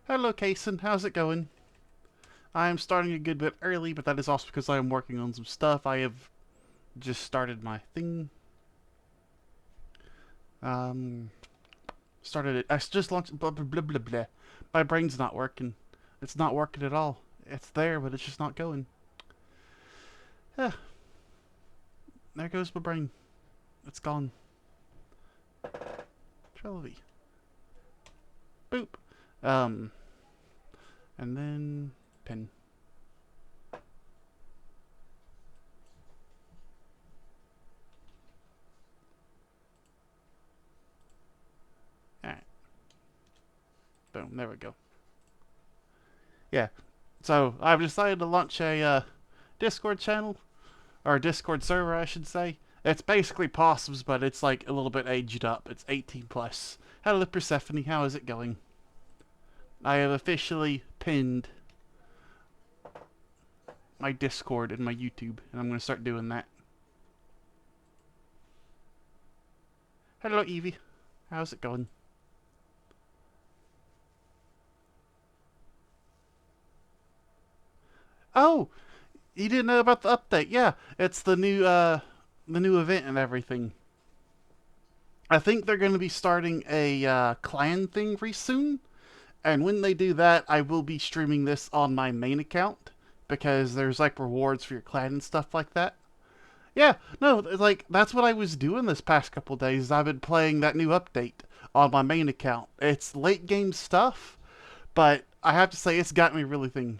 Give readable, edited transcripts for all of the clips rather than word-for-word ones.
Hello, Kason. How's it going? I am starting a good bit early, but that is also because I am working on some stuff. I have just started my thing. Um, Started it. I just launched. Blah blah blah blah blah. My brain's not working. It's not working at all. It's there, but it's just not going. Yeah, there goes my brain. It's gone. Trelewy. Boop. Um, and then pin. All right. Boom. There we go. Yeah. So I've decided to launch a Discord channel or Discord server, I should say. It's basically Possums, but it's like a little bit aged up. It's 18 plus. Hello, Persephone. How is it going? I have officially pinned my Discord and my YouTube, and I'm going to start doing that. Hello, Evie. How's it going? Oh, you didn't know about the update? Yeah, it's the new event and everything. I think they're going to be starting a clan thing very soon. And when they do that, I will be streaming this on my main account because there's like rewards for your clan and stuff like that. Yeah, no, like that's what I was doing this past couple days. I've been playing that new update on my main account. It's late game stuff, but I have to say it's got me really thinking.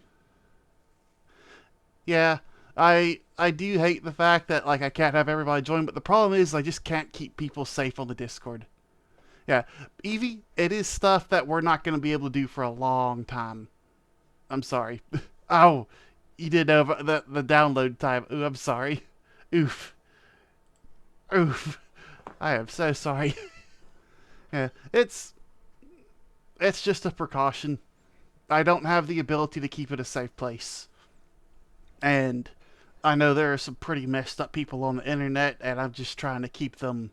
Yeah, I do hate the fact that like I can't have everybody join, but the problem is I just can't keep people safe on the Discord. Yeah, Evie, it is stuff that we're not going to be able to do for a long time. I'm sorry. Oh, you did know about the download time. Ooh, I'm sorry. Oof. Oof. I am so sorry. Yeah, it's just a precaution. I don't have the ability to keep it a safe place. And I know there are some pretty messed up people on the internet and I'm just trying to keep them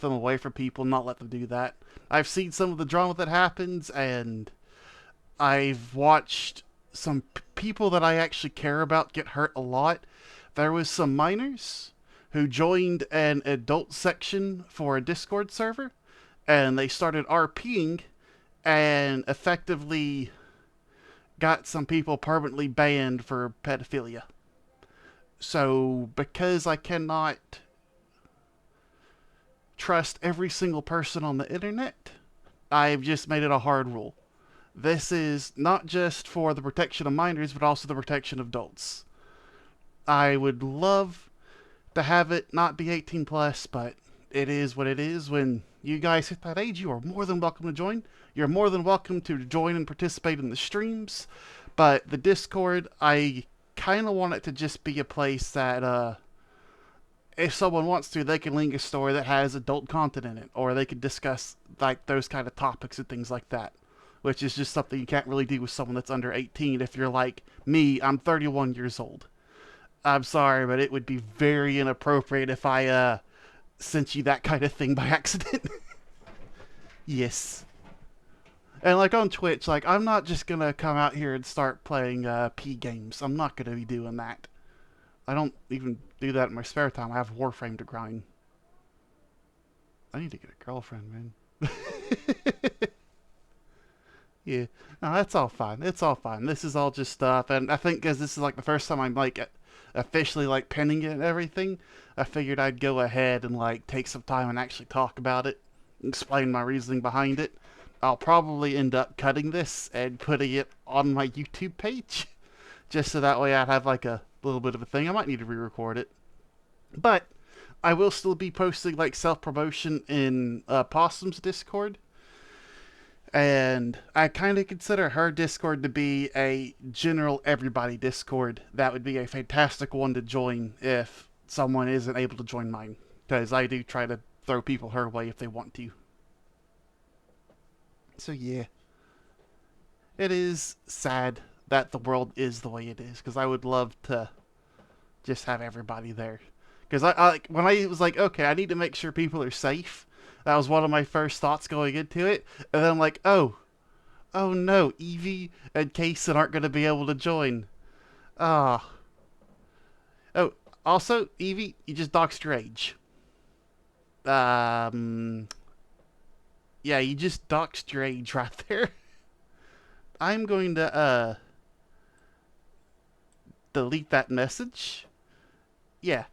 away from people, not let them do that. I've seen some of the drama that happens and I've watched some people that I actually care about get hurt a lot. There was some minors who joined an adult section for a Discord server, and they started RPing and effectively got some people permanently banned for pedophilia. So, because I cannot trust every single person on the internet, I've just made it a hard rule. This is not just for the protection of minors, but also the protection of adults. I would love to have it not be 18 plus, but it is what it is. When you guys hit that age, you are more than welcome to join. You're more than welcome to join and participate in the streams. But the Discord, I kind of want it to just be a place that, if someone wants to, they can link a story that has adult content in it, or they could discuss like those kind of topics and things like that. Which is just something you can't really do with someone that's under 18. If you're like me, I'm 31 years old. I'm sorry, but it would be very inappropriate if I sent you that kind of thing by accident. Yes. And like on Twitch, like I'm not just gonna come out here and start playing P games. I'm not gonna be doing that. I don't even do that in my spare time. I have Warframe to grind. I need to get a girlfriend, man. Yeah, no, that's all fine. It's all fine. This is all just stuff, and I think because this is like the first time I'm like officially like penning it and everything, I figured I'd go ahead and like take some time and actually talk about it, explain my reasoning behind it. I'll probably end up cutting this and putting it on my YouTube page, just so that way I'd have like a little bit of a thing. I might need to re-record it, but I will still be posting like self promotion in Possum's Discord. And I kind of consider her Discord to be a general everybody Discord. That would be a fantastic one to join if someone isn't able to join mine. Because I do try to throw people her way if they want to. So yeah, it is sad that the world is the way it is. Because I would love to just have everybody there. Because when I was like, okay, I need to make sure people are safe. That was one of my first thoughts going into it. And then I'm like, oh, Oh no, Evie and Kaysen aren't going to be able to join. Ah. Oh, also, Evie, you just doxed your age. Um, yeah, you just doxed your age right there. I'm going to, delete that message. Yeah.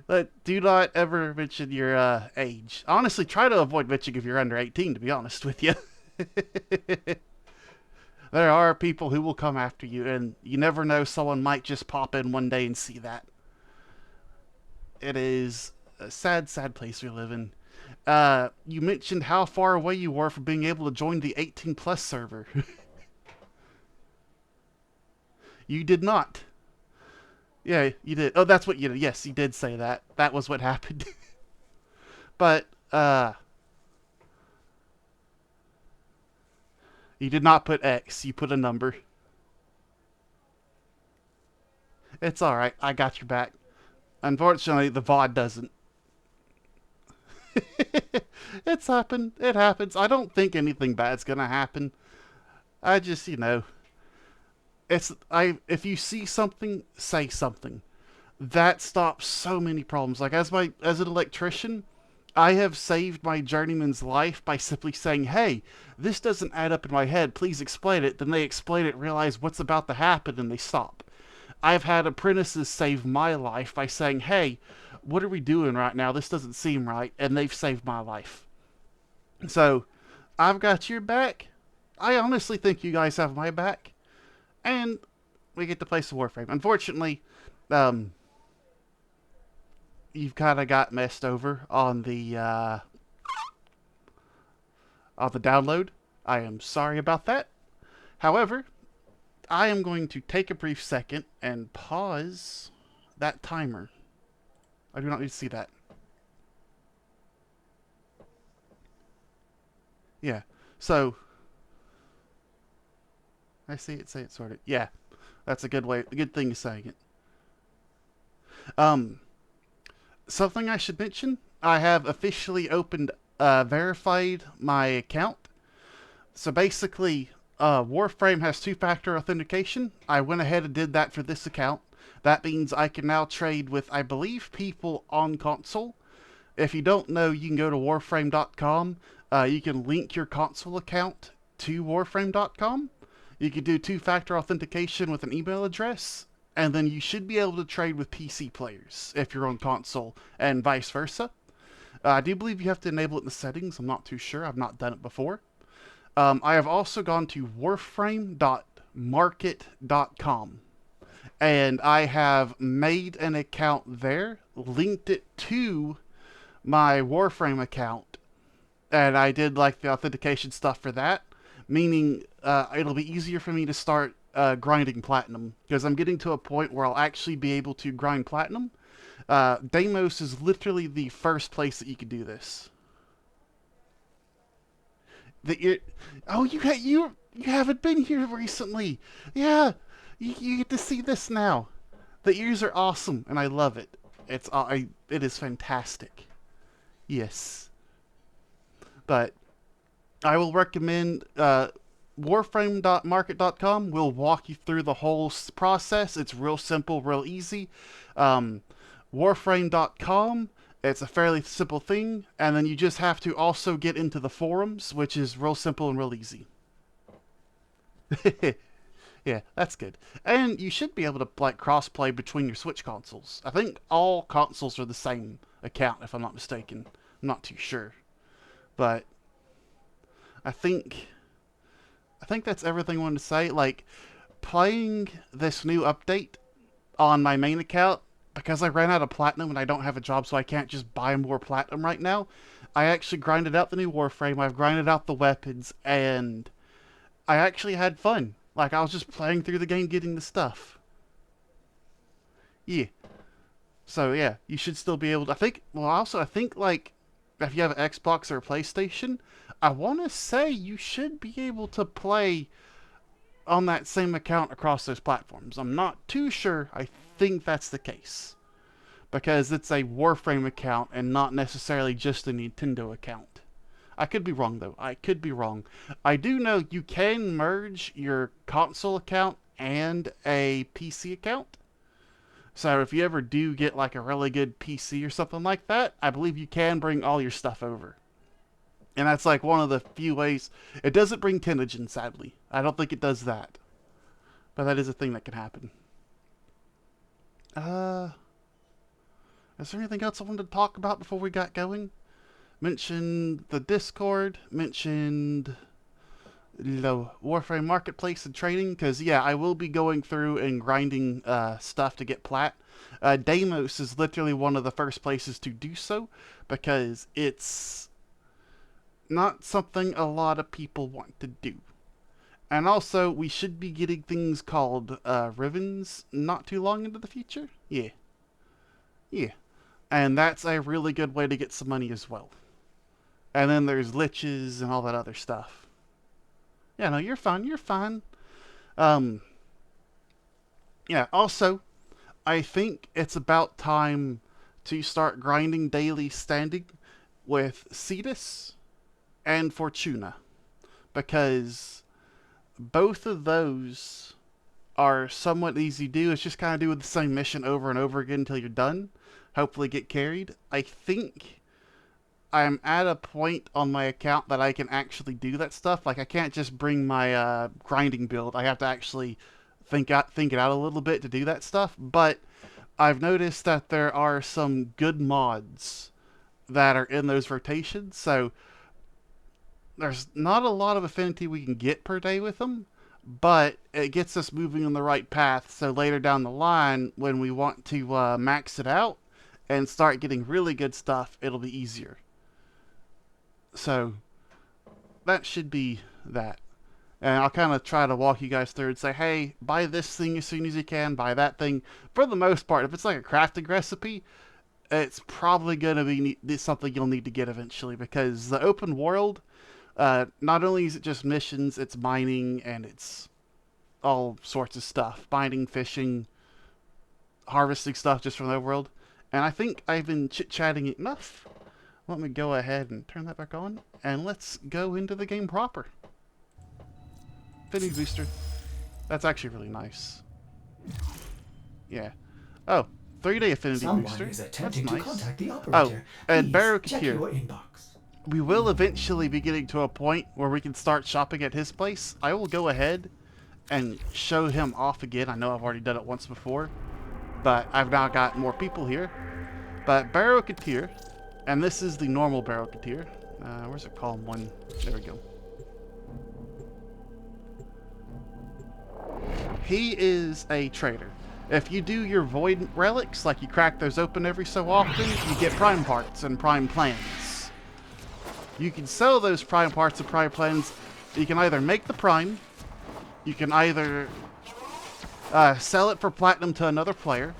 But do not ever mention your, age. Honestly, try to avoid mentioning if you're under 18, to be honest with you. There are people who will come after you, and you never know, someone might just pop in one day and see that. It is a sad, sad place we live in. You mentioned how far away you were from being able to join the 18 plus server. You did not. Yeah, you did. Oh, that's what you did. Yes, you did say that. That was what happened. But, you did not put X. You put a number. It's alright. I got your back. Unfortunately, the VOD doesn't. It's happened. It happens. I don't think anything bad's gonna happen. I just, if you see something, say something. That stops so many problems. Like as an electrician, I have saved my journeyman's life by simply saying, "Hey, this doesn't add up in my head. Please explain it." Then they explain it, realize what's about to happen, and they stop. I've had apprentices save my life by saying, "Hey, what are we doing right now? This doesn't seem right," and they've saved my life. So, I've got your back. I honestly think you guys have my back, and we get to play some Warframe. Unfortunately, um, you've kind of got messed over on the download. I am sorry about that. However, I am going to take a brief second and pause that timer. I do not need to see that. Yeah. So I see it. Say it sorted. Yeah, that's a good way. A good thing of saying it. Um, Something I should mention. I have officially verified my account. So basically, Warframe has two-factor authentication. I went ahead and did that for this account. That means I can now trade with, I believe, people on console. If you don't know, you can go to warframe.com. You can link your console account to warframe.com. You can do two-factor authentication with an email address, and then you should be able to trade with PC players if you're on console, and vice versa. I do believe you have to enable it in the settings. I'm not too sure. I've not done it before. I have also gone to warframe.market.com, and I have made an account there, linked it to my Warframe account, and I did like the authentication stuff for that, meaning it'll be easier for me to start grinding platinum, because I'm getting to a point where I'll actually be able to grind platinum. Deimos is literally the first place that you can do this. Oh, you haven't been here recently. Yeah, you get to see this now. The ears are awesome, and I love it. It is fantastic. Yes, but I will recommend warframe.market.com will walk you through the whole process. It's real simple, real easy. Um, warframe.com, it's a fairly simple thing, and then you just have to also get into the forums, which is real simple and real easy. Yeah, that's good. And you should be able to like cross-play between your Switch consoles. I think all consoles are the same account, if I'm not mistaken. I'm not too sure, but I think that's everything I wanted to say. Like, playing this new update on my main account, because I ran out of platinum and I don't have a job, so I can't just buy more platinum right now. I actually grinded out the new Warframe. I've grinded out the weapons, and I actually had fun. Like, I was just playing through the game, getting the stuff. Yeah. So yeah, you should still be able to. I think. Well, also I think like if you have an Xbox or a PlayStation, I want to say you should be able to play on that same account across those platforms. I'm not too sure. I think that's the case because it's a Warframe account and not necessarily just a Nintendo account. I could be wrong, though. I could be wrong. I do know you can merge your console account and a PC account. So if you ever do get like a really good PC or something like that, I believe you can bring all your stuff over. And that's like one of the few ways. It doesn't bring Tenogen, sadly. I don't think it does that. But that is a thing that can happen. Is there anything else I wanted to talk about before we got going? Mentioned the Discord, mentioned the Warframe Marketplace and trading, because yeah, I will be going through and grinding stuff to get Plat. Deimos is literally one of the first places to do so, because it's not something a lot of people want to do. And also, we should be getting things called Rivens not too long into the future. Yeah. Yeah. And that's a really good way to get some money as well. And then there's liches and all that other stuff. Yeah, no, you're fine. You're fine. Yeah, also, I think it's about time to start grinding daily standing with Cetus and Fortuna. Because both of those are somewhat easy to do. It's just kind of doing the same mission over and over again until you're done. Hopefully get carried. I think I'm at a point on my account that I can actually do that stuff. Like, I can't just bring my grinding build. I have to actually think it out a little bit to do that stuff. But I've noticed that there are some good mods that are in those rotations. So there's not a lot of affinity we can get per day with them, but it gets us moving on the right path. So later down the line, when we want to max it out and start getting really good stuff, it'll be easier. So that should be that. And I'll kind of try to walk you guys through and say, hey, buy this thing as soon as you can, buy that thing. For the most part, if it's like a crafting recipe, it's probably going to be something you'll need to get eventually, because the open world, not only is it just missions, it's mining, and it's all sorts of stuff. Mining, fishing, harvesting stuff just from the world. And I think I've been chit-chatting enough. Let me go ahead and turn that back on, and let's go into the game proper. Affinity booster. That's actually really nice. Yeah. Oh, 3-day affinity booster. That's nice. Oh, and Baruch here. We will eventually be getting to a point where we can start shopping at his place. I will go ahead and show him off again. I know I've already done it once before, but I've now got more people here. But Barrow-Katir, and this is the normal Barrow-Katir. Where's it column 1? There we go. He is a trader. If you do your void relics, like you crack those open every so often, you get prime parts and prime plans. You can sell those prime parts and prime plans. You can either make the prime, you can either sell it for platinum to another player,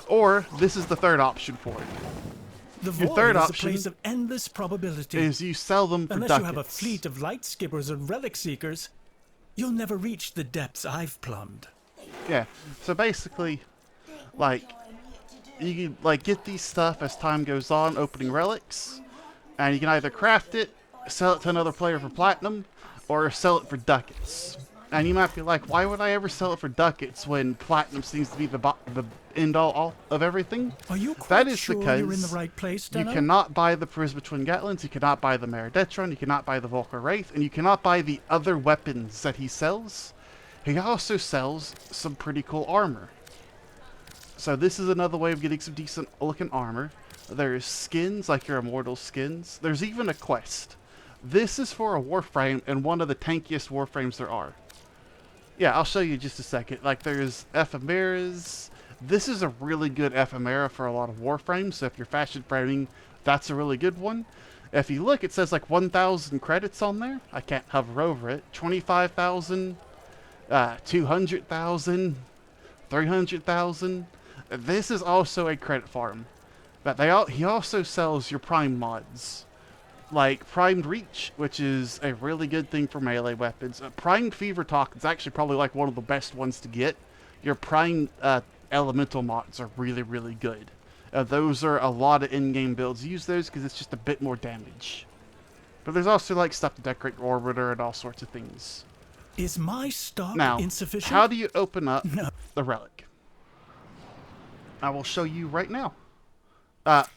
or this is the third option for it. Your third option is a place of endless probability. Is you sell them for Unless ducats. You have a fleet of light skippers and relic seekers, you'll never reach the depths I've plumbed. Yeah, so basically, like, you can like get these stuff as time goes on, opening relics, and you can either craft it, sell it to another player for platinum, or sell it for ducats. And you might be like, why would I ever sell it for ducats when platinum seems to be the end all of everything? Are you quite that is sure because you're in the right place, you cannot buy the Prisma Twin Gatlins, you cannot buy the Meridetron, you cannot buy the Volker Wraith, and you cannot buy the other weapons that he sells. He also sells some pretty cool armor. So this is another way of getting some decent looking armor. There's skins, like your immortal skins. There's even a quest. This is for a Warframe, and one of the tankiest Warframes there are. Yeah, I'll show you in just a second. Like, there's ephemeras. This is a really good ephemera for a lot of Warframes, so if you're fashion framing, that's a really good one. If you look, it says like 1,000 credits on there. I can't hover over it. 25,000, 200,000, 300,000. This is also a credit farm. But he also sells your prime mods. Like Primed Reach, which is a really good thing for melee weapons. Primed Fever Talk is actually probably like one of the best ones to get. Your Primed Elemental mods are really, really good. Those are a lot of in-game builds. Use those because it's just a bit more damage. But there's also like stuff to decorate your orbiter and all sorts of things. Is my stock Now, insufficient? how do you open up No. the relic? I will show you right now.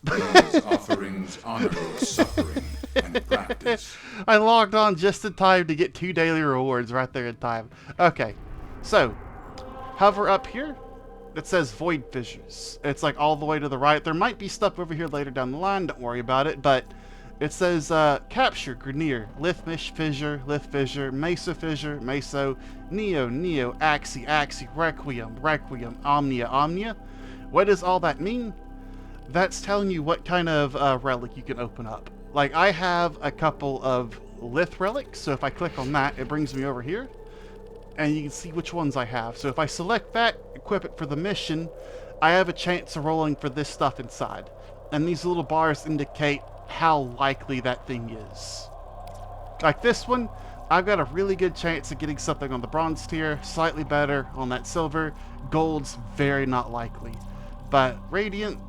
These offerings honor your suffering and practice. I logged on just in time to get 2 daily rewards right there in time. Okay, so hover up here. It says Void Fissures. It's like all the way to the right. There might be stuff over here later down the line. Don't worry about it. But it says Capture, Grenier, Lithmish Fissure, Lith Fissure, Mesa Fissure, Meso, Neo, Neo, Axie, Axie, Requiem, Requiem, Omnia, Omnia. What does all that mean? That's telling you what kind of relic you can open up. Like, I have a couple of Lith relics, so if I click on that, it brings me over here, and you can see which ones I have. So if I select that, equip it for the mission, I have a chance of rolling for this stuff inside. And these little bars indicate how likely that thing is. Like this one, I've got a really good chance of getting something on the bronze tier, slightly better on that silver. Gold's very not likely. But Radiant,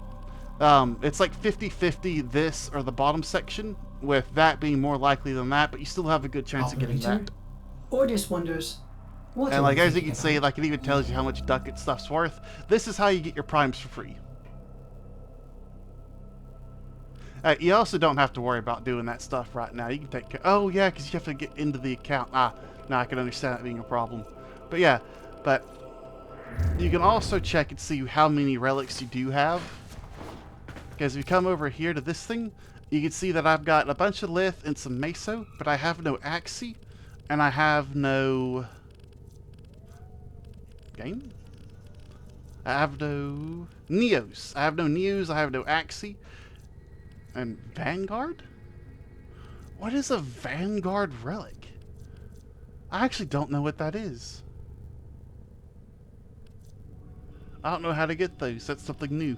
it's like 50-50 this or the bottom section, with that being more likely than that, but you still have a good chance of getting that. Ordis wonders. What And are like we as you thinking can see, about? like it even tells you how much ducat stuff's worth. This is how you get your primes for free. You also don't have to worry about doing that stuff right now. You can take care. Oh yeah, because you have to get into the account. Now I can understand that being a problem. But yeah, but you can also check and see how many relics you do have. Because if you come over here to this thing, you can see that I've got a bunch of Lith and some Meso, but I have no Axie, and I have no game. I have no Neos. I have no Neos. I have no Axie. And Vanguard? What is a Vanguard relic? I actually don't know what that is. I don't know how to get those. That's something new.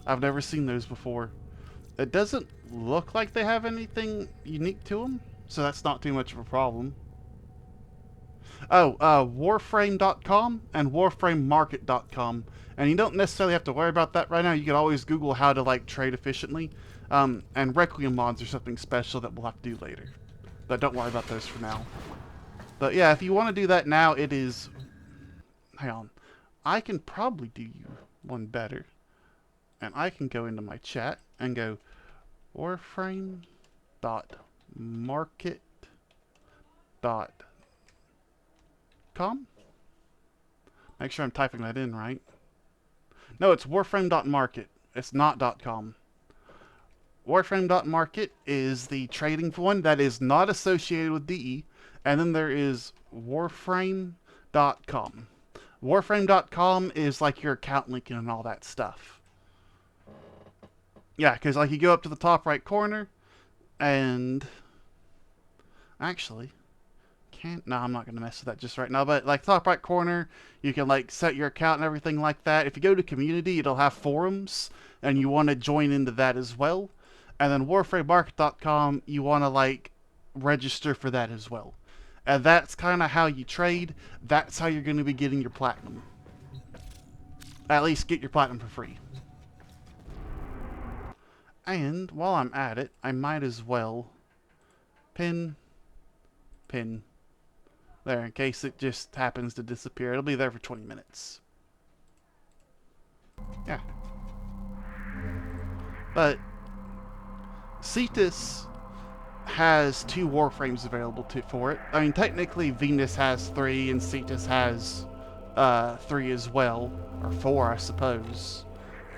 I've never seen those before. It doesn't look like they have anything unique to them, so that's not too much of a problem. Oh, Warframe.com and WarframeMarket.com. And you don't necessarily have to worry about that right now. You can always Google how to like trade efficiently. And Requiem mods are something special that we'll have to do later. But don't worry about those for now. But yeah, if you want to do that now, it is... Hang on. I can probably do you one better. And I can go into my chat and go Warframe.market.com. Make sure I'm typing that in right. No, it's Warframe.market. It's not .com. Warframe.market is the trading one that is not associated with DE. And then there is Warframe.com. Warframe.com is like your account linking and all that stuff. Yeah, because like you go up to the top right corner and actually no, I'm not going to mess with that just right now, but like top right corner, you can like set your account and everything like that. If you go to community, it'll have forums and you want to join into that as well. And then warframemarket.com, you want to like register for that as well. And that's kind of how you trade. That's how you're going to be getting your platinum. At least get your platinum for free. And while I'm at it, I might as well pin there in case it just happens to disappear. It'll be there for 20 minutes. Yeah. But Cetus has 2 Warframes available for it. I mean, technically Venus has 3 and Cetus has 3 as well. Or 4, I suppose.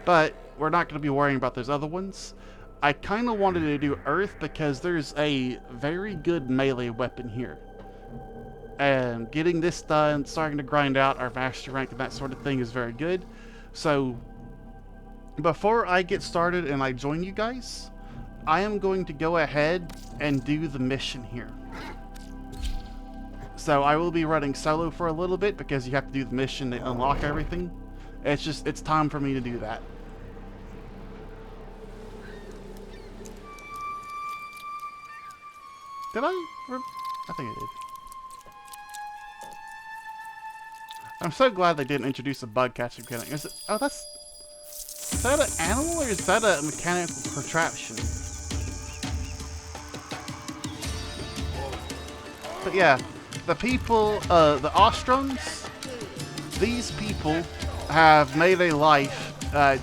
But we're not going to be worrying about those other ones. I kind of wanted to do Earth because there's a very good melee weapon here. And getting this done, starting to grind out our master rank and that sort of thing is very good. So, before I get started and I join you guys, I am going to go ahead and do the mission here. So I will be running solo for a little bit because you have to do the mission to unlock everything. It's time for me to do that. Did I? I think I did. I'm so glad they didn't introduce a bug catching mechanic. Is it? Oh, is that an animal or is that a mechanical contraption? But yeah, the people, the Ostrons, these people have made a life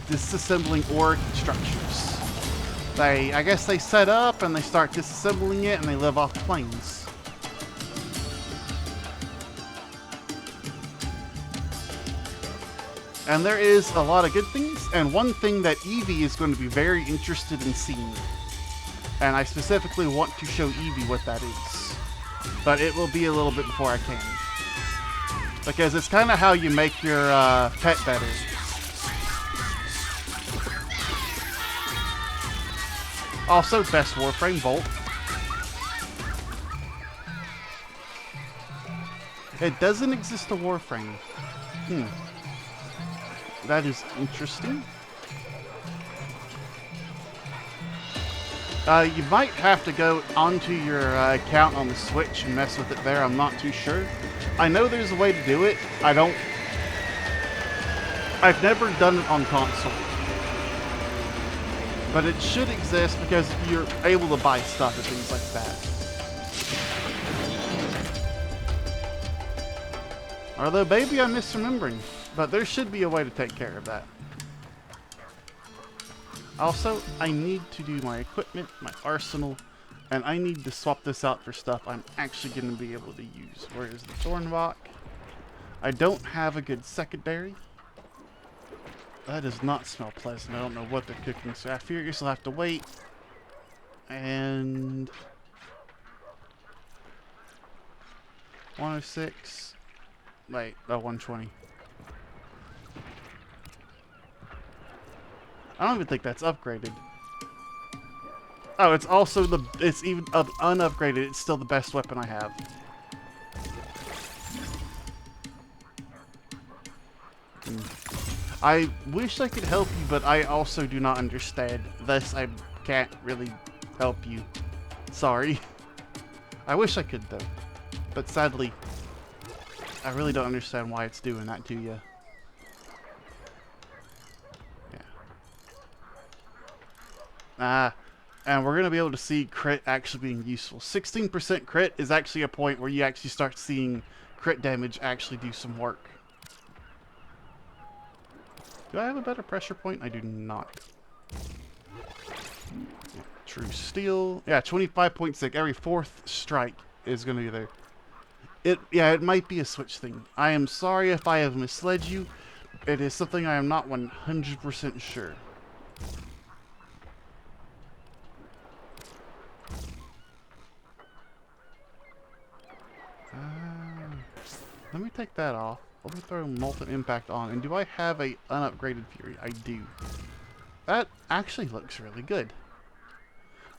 disassembling ore structures. I guess they set up and they start disassembling it and they live off plains. And there is a lot of good things, and one thing that Evie is going to be very interested in seeing. And I specifically want to show Evie what that is. But it will be a little bit before I can. Because it's kind of how you make your pet better. Also, best Warframe Bolt. It doesn't exist a Warframe. That is interesting. You might have to go onto your account on the Switch and mess with it there. I'm not too sure. I know there's a way to do it. I've never done it on console. But it should exist because you're able to buy stuff and things like that. Although, maybe I'm misremembering. But there should be a way to take care of that. Also, I need to do my equipment, my arsenal, and I need to swap this out for stuff I'm actually going to be able to use. Where is the Thornbach? I don't have a good secondary. That does not smell pleasant. I don't know what they're cooking, so I figure I'll have to wait. And 106. Wait, 120. I don't even think that's upgraded. Oh, it's also it's even unupgraded. It's still the best weapon I have. I wish I could help you, but I also do not understand. Thus, I can't really help you. Sorry. I wish I could, though. But sadly, I really don't understand why it's doing that to you. And we're going to be able to see crit actually being useful. 16% crit is actually a point where you actually start seeing crit damage actually do some work. Do I have a better pressure point? I do not. Yeah, true steel. Yeah, 25.6. Every fourth strike is going to be there. It might be a Switch thing. I am sorry if I have misled you. It is something I am not 100% sure. Let me take that off. Let me throw Molten Impact on. And do I have a unupgraded Fury? I do. That actually looks really good.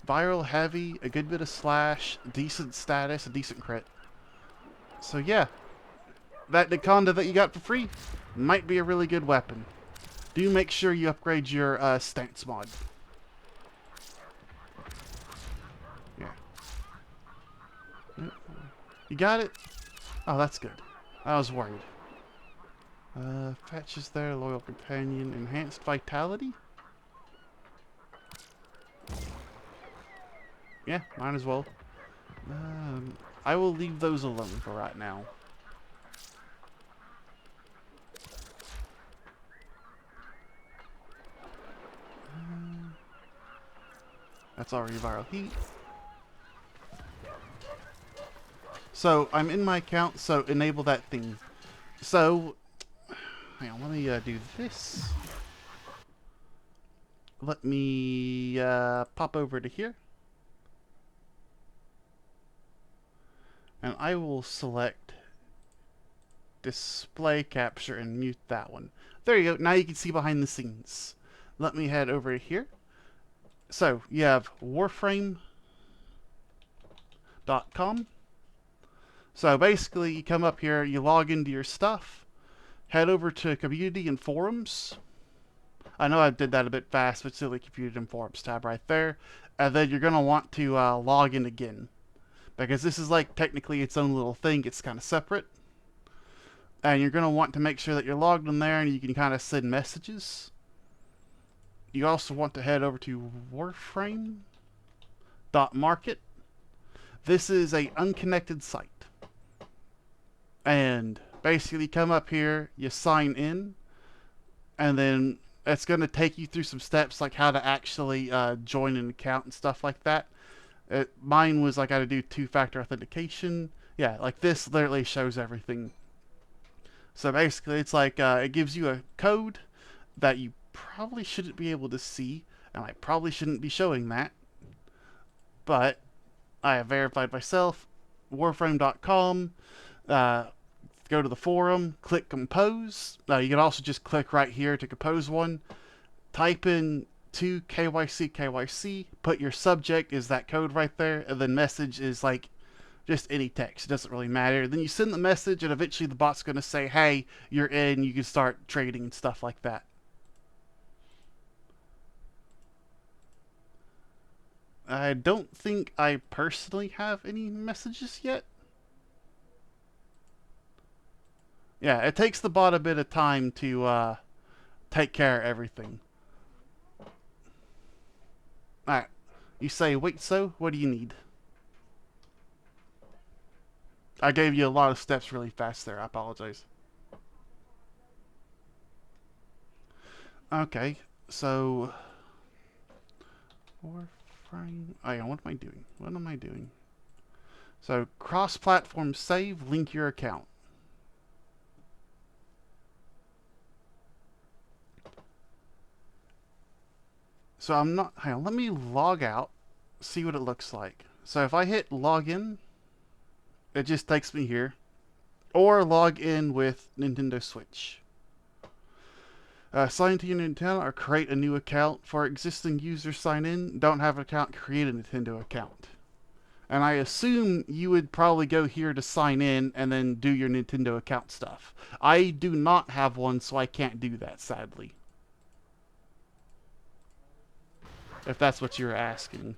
Viral, heavy, a good bit of slash, decent status, a decent crit. So yeah, that Nakonda that you got for free might be a really good weapon. Do make sure you upgrade your stance mod. Yeah. You got it? Oh, that's good. I was worried. Fetch is there, Loyal Companion, Enhanced Vitality? Yeah, might as well. I will leave those alone for right now. That's already viral heat. So, I'm in my account, so enable that thing. So, hang on, let me do this. Let me pop over to here. And I will select Display Capture and mute that one. There you go, now you can see behind the scenes. Let me head over to here. So, you have Warframe.com. So basically, you come up here, you log into your stuff, head over to Community and Forums. I know I did that a bit fast, but still the Community and Forums tab right there. And then you're going to want to log in again. Because this is like technically its own little thing, it's kind of separate. And you're going to want to make sure that you're logged in there and you can kind of send messages. You also want to head over to Warframe.market. This is a unconnected site. And basically come up here, you sign in, and then it's going to take you through some steps like how to actually join an account and stuff like that. Mine was like I had to do two-factor authentication. Yeah, like this literally shows everything. So basically it's like it gives you a code that you probably shouldn't be able to see, and I probably shouldn't be showing that. But I have verified myself. Warframe.com. Go to the forum, click compose. You can also just click right here to compose one. Type in to KYC, put your subject is that code right there, and then message is like just any text. It doesn't really matter. Then you send the message, and eventually the bot's going to say, hey, you're in, you can start trading and stuff like that. I don't think I personally have any messages yet. Yeah, it takes the bot a bit of time to take care of everything. Alright. You say, wait, so? What do you need? I gave you a lot of steps really fast there. I apologize. Okay, so... Warframe... Oh yeah, what am I doing? What am I doing? So, cross-platform save, link your account. So I'm not... Hang on, let me log out, see what it looks like. So if I hit login, it just takes me here. Or log in with Nintendo Switch. Sign into your Nintendo or create a new account. For existing users sign in, don't have an account, create a Nintendo account. And I assume you would probably go here to sign in and then do your Nintendo account stuff. I do not have one, so I can't do that, sadly. If that's what you're asking.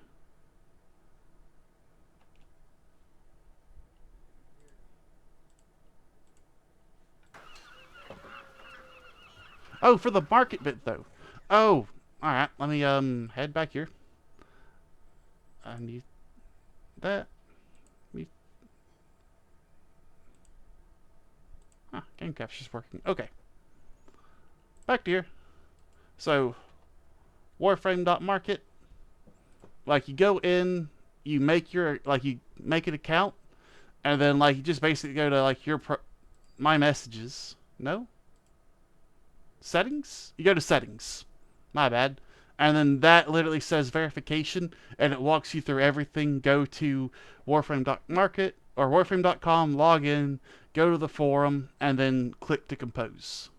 Oh, for the market bit, though. Oh, alright. Let me, head back here. I need that. Game capture's working. Okay. Back to here. So, Warframe.market. Like, you go in, you make your, like, you make an account, and then, like, you just basically go to, like, your, my messages. No? Settings? You go to settings. My bad. And then that literally says verification, and it walks you through everything. Go to Warframe.market, or Warframe.com, log in, go to the forum, and then click to compose.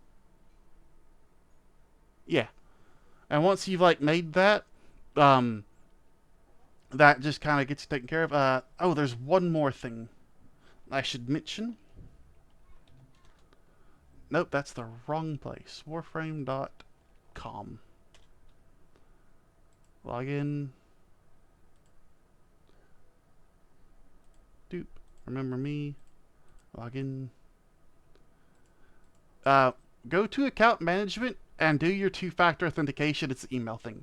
Yeah. And once you've, like, made that, that just kind of gets you taken care of. Oh, there's one more thing I should mention. Nope, that's the wrong place. Warframe.com. Login. Doop. Remember me. Login. Go to account management and do your two-factor authentication. It's an email thing.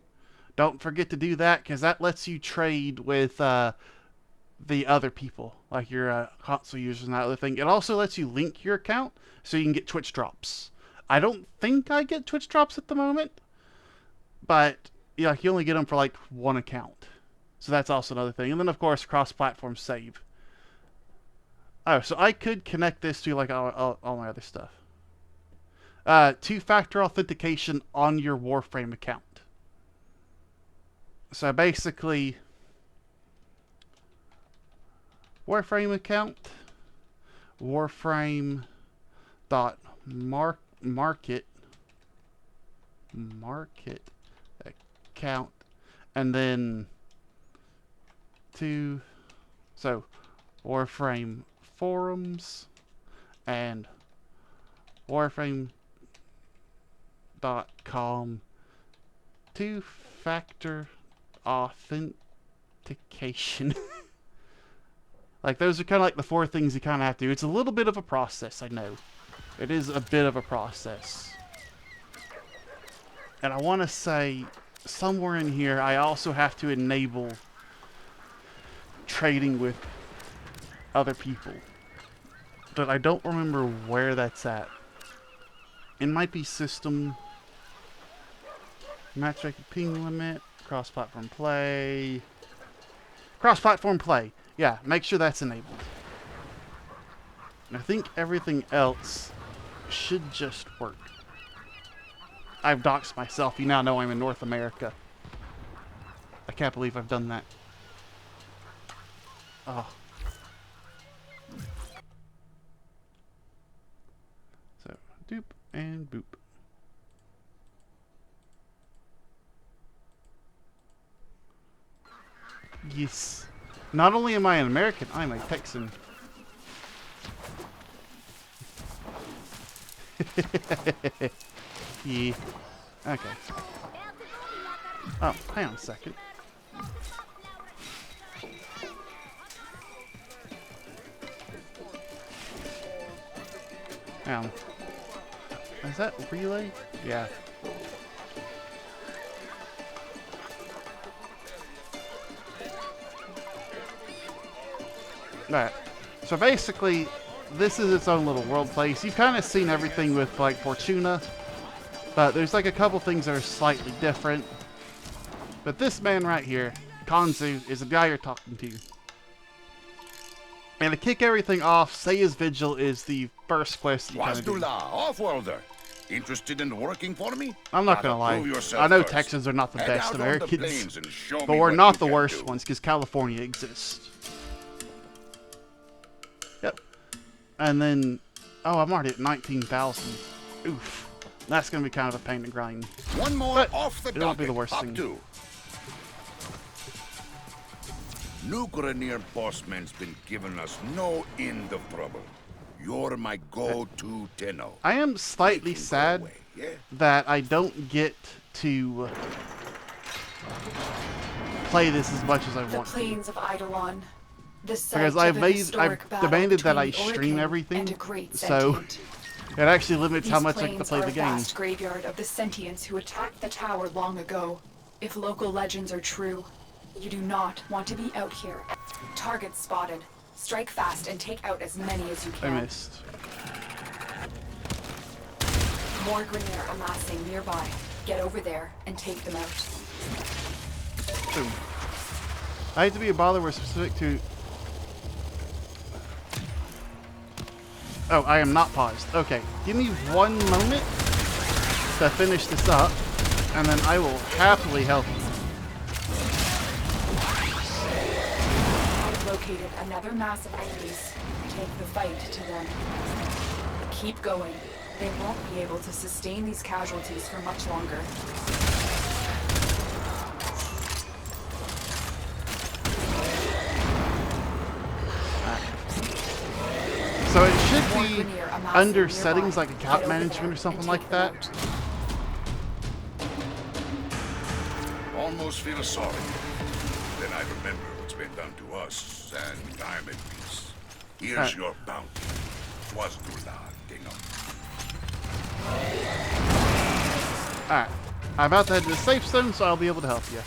Don't forget to do that, because that lets you trade with the other people, like your console users and that other thing. It also lets you link your account so you can get Twitch drops. I don't think I get Twitch drops at the moment, but yeah, you only get them for like one account. So that's also another thing. And then, of course, cross-platform save. Oh, so I could connect this to like all my other stuff. Two-factor authentication on your Warframe account. So basically, Warframe account, Warframe market account, and then so Warframe forums and Warframe.com two-factor authentication. Like, those are kind of like the four things you kind of have to do. It's a little bit of a process, I know. It is a bit of a process. And I want to say, somewhere in here, I also have to enable trading with other people. But I don't remember where that's at. It might be system. Matchmaking ping limit. Cross-platform play. Cross-platform play. Yeah, make sure that's enabled. I think everything else should just work. I've doxed myself. You now know I'm in North America. I can't believe I've done that. Oh. So, doop and boop. Yes. Not only am I an American, I'm a Texan. Yeah. Okay. Oh, hang on a second. Is that relay? Yeah. Alright. So basically, this is its own little world place. You've kind of seen everything with, like, Fortuna. But there's, like, a couple things that are slightly different. But this man right here, Kanzu, is the guy you're talking to. And to kick everything off, Say His Vigil is the first quest that you kind of do. Wasdula, off-worlder. Interested in working for me? I'm not gonna lie. I know Texans are not the best Americans, but we're not the worst ones because California exists. Yep. And then, oh, I'm already at 19,000. Oof. That's gonna be kind of a pain to grind. One more But off the it won't be the worst Up thing. to. New Grenier bossman's been giving us no end of trouble. You're my go-to Tenno. I am slightly sad Yeah? that I don't get to play this as much as I The want to. plains of Eidolon. The site Because of a I've historic battle demanded that I between the stream Orichan everything, and a great so sentient. it actually limits how These much I can plains play are the a game. vast graveyard of the sentients who attacked the tower long ago. If local legends are true, you do not want to be out here. Target spotted. Strike fast and take out as many as you I can. missed. More Grenier amassing nearby. Get over there and take them out. Boom. I hate to be a bother, we're specific to... Oh, I am not paused. Okay, give me 1 moment to finish this up, and then I will happily help you. I've located another mass of enemies. Take the fight to them. Keep going. They won't be able to sustain these casualties for much longer. So it should More be Grenier amassing under nearby. settings like account Get over management there or something and like take them that. out. Almost feel sorry. Then I remember what's been done to us, and I'm at peace. Here's your bounty. Wasdula, Tenno. Alright. I'm about to head to the safe zone, so I'll be able to help you.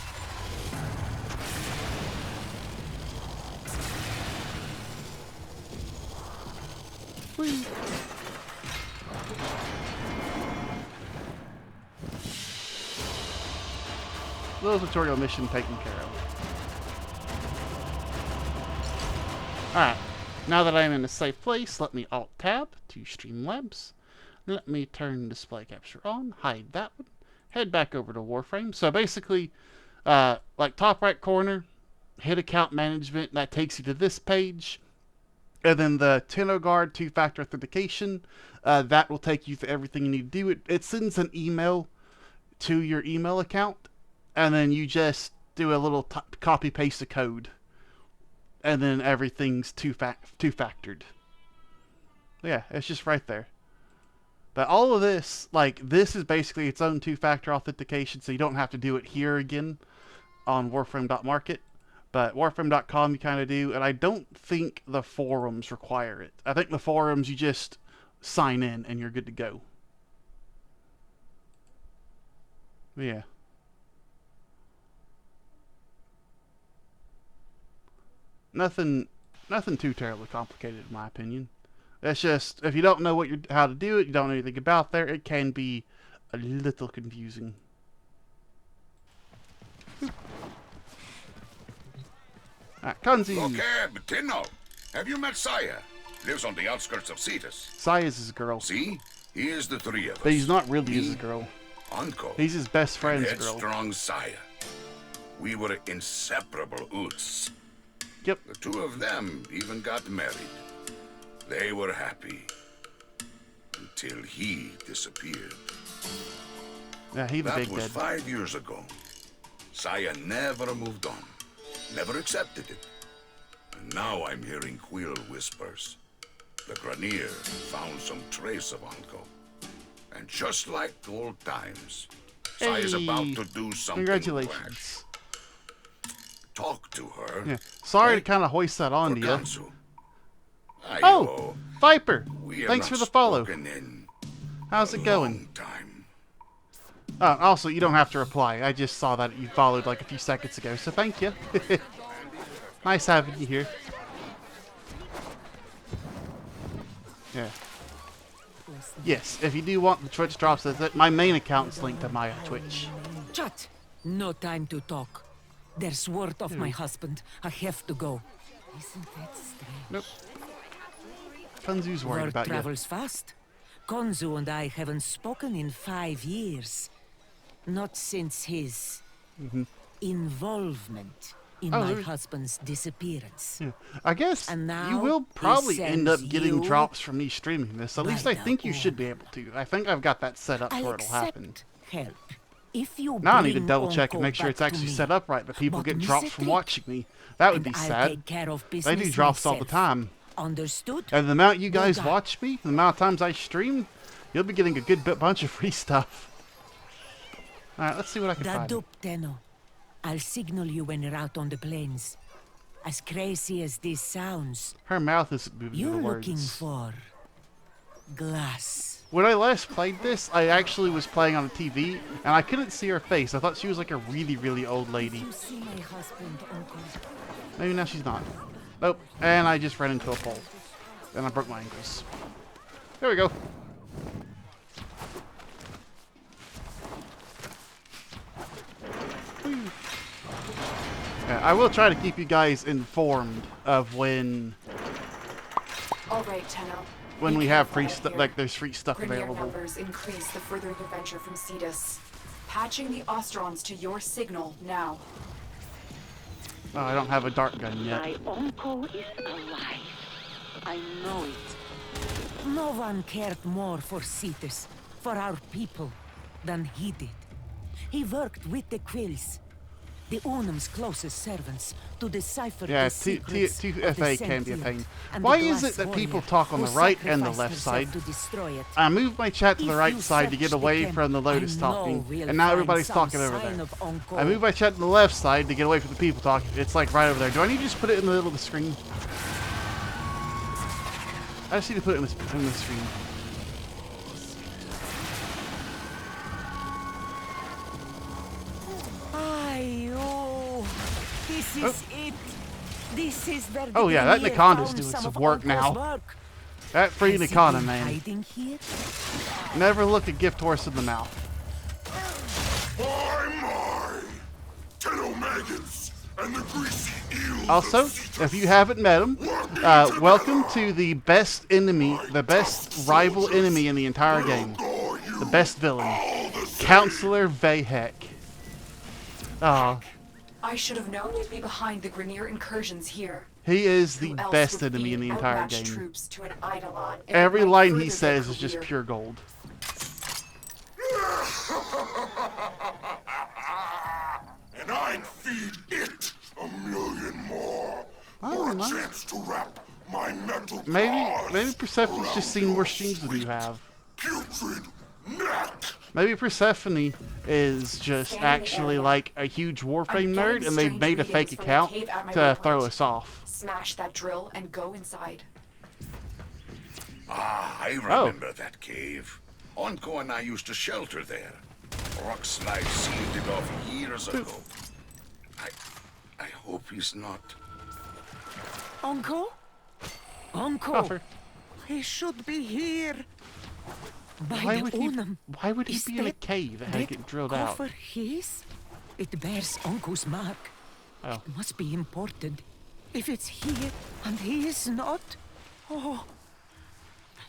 Whee. Little tutorial mission taken care of. Alright. Now that I'm in a safe place, let me Alt-Tab to Streamlabs. Let me turn display capture on, hide that one, head back over to Warframe. So basically, like top right corner, hit account management, that takes you to this page. And then the TennoGuard two-factor authentication, that will take you to everything you need to do. It sends an email to your email account, and then you just do a little copy-paste of code. And then everything's two-factored. Yeah, it's just right there. But all of this, like, this is basically its own two-factor authentication, so you don't have to do it here again on Warframe.market. But Warframe.com you kind of do, and I don't think the forums require it. I think the forums, you just sign in and you're good to go. Yeah. Nothing too terribly complicated in my opinion. It's just, if you don't know how to do it, you don't know anything about there, it can be a little confusing. Alright, Kanzi. Okay, Tino. Have you met Saya? Lives on the outskirts of Cetus. Saya's his girl. See? Here's the three of us. But he's not really his girl. Uncle. He's his best friend's girl. Headstrong Saya. We were inseparable Oots. Yep. The two of them even got married. They were happy. Until he disappeared. Yeah, he the That big was dead. 5 years ago. Saya never moved on. Never accepted it. And now I'm hearing quill whispers. The Granier found some trace of Anko. And just like old times, Saya's about to do something Congratulations. rash. Talk to her. Yeah. Sorry to Right? kind of hoist that onto you. Kanzu. Oh, Viper. we have Thanks not for the follow. spoken in How's a it going? long time. Also, you don't have to reply. I just saw that you followed like a few seconds ago, so thank you. Nice having you here. Yeah. Yes, if you do want the Twitch drops, my main account's linked to my Twitch. Chat. No time to talk. There's word of my husband. I have to go. Isn't that strange? Nope. Kanzu's worried Word about you. travels fast. Konzu and I haven't spoken in 5 years. Not since his involvement in Oh, my there's- husband's disappearance. Yeah. I guess And you now will he probably end up sends getting you drops from me streaming this. At least by I the think you should orb. be able to. I think I've got that set up I'll where it'll happen. accept help. If you Now I need to bring double check and Onko make sure back it's to actually me, set up right, but people but get miss drops a from trick, watching me. That would be and I'll sad. take care of They business do drops all the myself. time. Understood? And the amount you guys Buga. watch me, the amount of times I stream, you'll be getting a good bunch of free stuff. Alright, let's see what I can find. Dadup Tenno. I'll signal you when you're out on the plains. As crazy as this sounds, Her mouth is moving to you're the looking words. for glass. When I last played this, I actually was playing on a TV, and I couldn't see her face. I thought she was like a really, really old lady. You see my husband, Uncle? Maybe now she's not. Nope. And I just ran into a pole. And I broke my ankles. There we go. Whew. Yeah, I will try to keep you guys informed of when All right, Tenno. we Be have careful free out stuff, here. like there's free stuff Grenier available. numbers increase the further you venture from Cetus. Patching the Ostrons to your signal now. Oh, I don't have a dart gun yet. My uncle is alive. I know it. No one cared more for Cetus, for our people, than he did. He worked with the Quills, the Unum's closest servants, to decipher Yeah, the secrets of the 2FA can be a sentient pain. and Why the is glass it that people warrior talk on the who right and the sacrificed left herself side? to destroy it. I moved my chat to the If right you side to get search the away camp, from the Lotus I know talking, we'll and now find everybody's some talking over sign there. of Uncle. I moved my chat to the left side to get away from the people talking. It's like right over there. Do I need to just put it in the middle of the screen? I just need to put it in the screen. Ayo, this is it. This is where the Oh, yeah, that Grenier Nakonda's found doing some of work Uncle's now. work. That free Has he Nakana, been man. hiding here? Never look a gift horse in the mouth. My! Tenno Maggots and the greasy eels Also, of Cetus. if you haven't met him, welcome to the best enemy, the best rival enemy in the entire game. Gore you The best villain. all the same. Counselor Vahek. Ah, I should have known you'd be behind the Grenier incursions here. he is the Who else best would enemy in feed the entire outmatched game. troops to an Eidolon and Every ignite line further he their says is just career? pure gold. And I'd feed it 1,000,000 more. Oh, For a nice. chance to wrap my metal Maybe claws Persephone's around just seen more your streams than you sweet, have. Putrid neck. Maybe Persephone is just actually like a huge Warframe nerd, and they've made a fake account to throw us off. Smash that drill and go inside. Ah, I remember that cave. Onko and I used to shelter there. Rockslide sealed it off years ago. I hope he's not. Uncle? Uncle, Coffer. he should be here. By Why the would he? Unum. Why would he Is be in a that- cave that had to get drilled out? coffer his? It bears Uncle's mark. Oh. It must be important. If it's here and he is not, oh,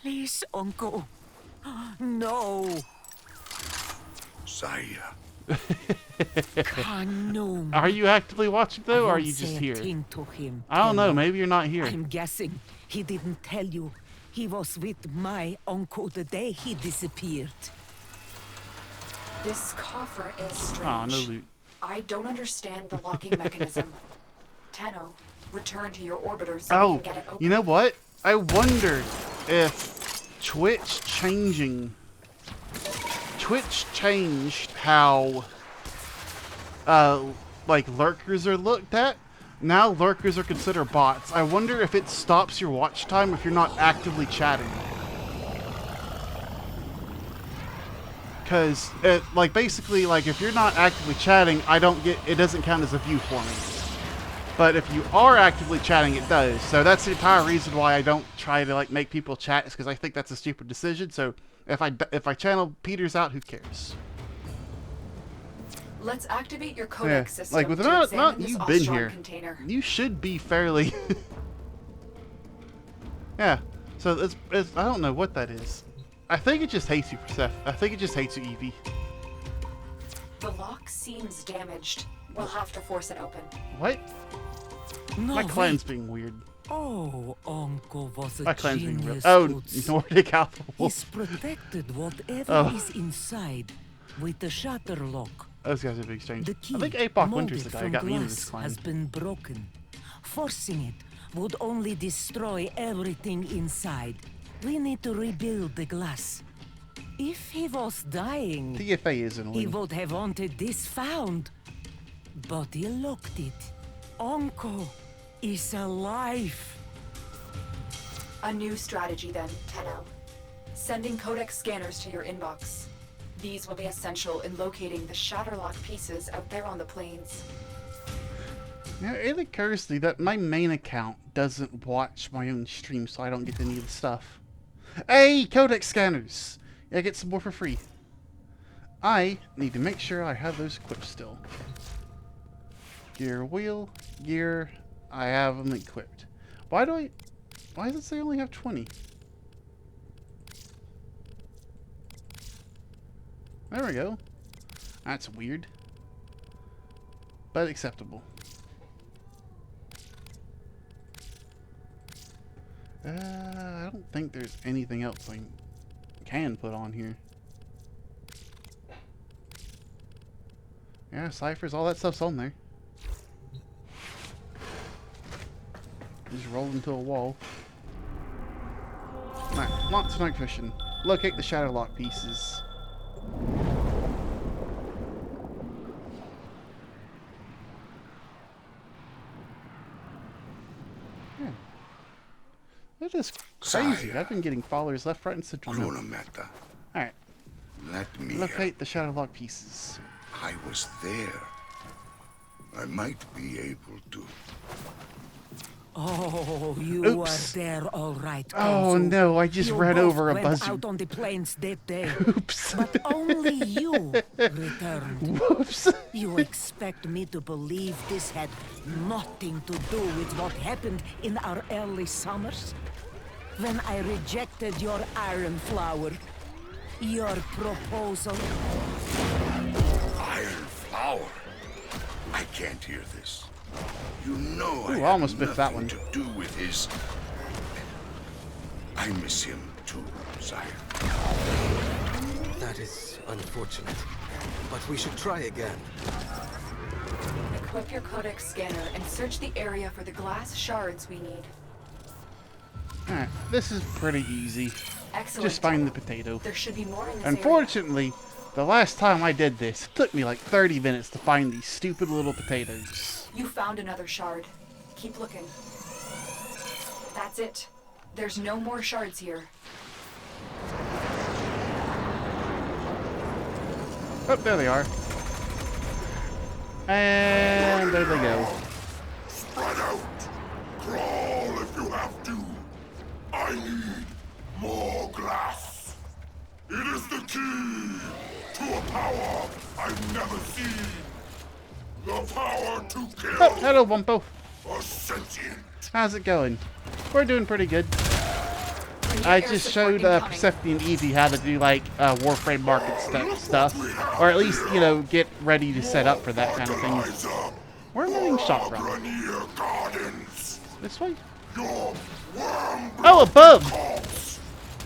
please, Uncle. No. Saya. Kanum. Are you actively watching though, or are Won't you say just a here? thing to him, I don't know. Tenno. Maybe you're not here. I'm guessing he didn't tell you. He was with my uncle the day he disappeared. This coffer is strange. Oh, no loot. I don't understand the locking mechanism. Tenno, return to your orbiter so Oh, we can get it open. you know what? I wonder if Twitch changed how like lurkers are looked at. Now lurkers are considered bots. I wonder if it stops your watch time if you're not actively chatting. Cause like basically like if you're not actively chatting, it doesn't count as a view for me. But if you are actively chatting, it does. So that's the entire reason why I don't try to like make people chat, is because I think that's a stupid decision. So if I channel Peters out, who cares? Let's activate your codec Yeah, system like with to not examine this you've been Ostron here, container. you should be fairly. Yeah. So it's I don't know what that is. I think it just hates you, Persephone. I think it just hates you, Evie. The lock seems damaged. We'll have to force it open. What? No, My clan's wait. being weird. Oh, Uncle was a My clan's being weird. genius. Oh, Toots. Nordic Alpha Wolf. He's protected whatever Oh. is inside with the shutter lock. Those guys are big strange. The key, I think Apoc molded Winter's the guy who from got me into glass, this clan. has been broken. Forcing it would only destroy everything inside. We need to rebuild the glass. If he was dying, TFA is he annoying. would have wanted this found. But he locked it. Uncle is alive. A new strategy then, Tenno. Sending codec scanners to your inbox. These will be essential in locating the Shatterlock pieces out there on the plains. Now, it occurs to me that my main account doesn't watch my own stream, so I don't get any of the stuff. Hey, codec scanners! I get some more for free. I need to make sure I have those equipped still. Gear wheel, gear, I have them equipped. Why does it say I only have 20? There we go. That's weird. But acceptable. I don't think there's anything else I can put on here. Yeah, ciphers, all that stuff's on there. Just roll into a wall. Alright, launch the night cushion. Locate the Shatterlock pieces. That is crazy. Sire. I've been getting followers left, right, and center. now. Chronometa. Alright, Let me. locate the Shatterlock pieces. I was there. I might be able to. Oh, you Oops. are there, all right. Oh Konzu. no, I just You ran both over a went buzzard. out on the plains that day, Oops. but only you returned. Whoops. You expect me to believe this had nothing to do with what happened in our early summers? When I rejected your iron flower, your proposal. Iron flower. I can't hear this. You know Ooh, I I almost had biffed that nothing one. to do with his. I miss him too, sire. That is unfortunate. But we should try again. Equip your codec scanner and search the area for the glass shards we need. Alright, this is pretty easy. Excellent. Just find the potato. There should be more in this Unfortunately, the last time I did this, it took me like 30 minutes to find these stupid little potatoes. area. You found another shard. Keep looking. That's it. There's no more shards here. Oh, there they are. And there they go. Spread out. Crawl. you have to. I need more glass. It is the key to a power I've never seen. The power to kill Oh, hello, Wumpo. a sentient. How's it going? We're doing pretty good. I just showed Persephone and Evie how to do like Warframe market stuff, or at least, you know, get ready to set up for that kind of thing. Where am I being shot from? This way? Oh, above!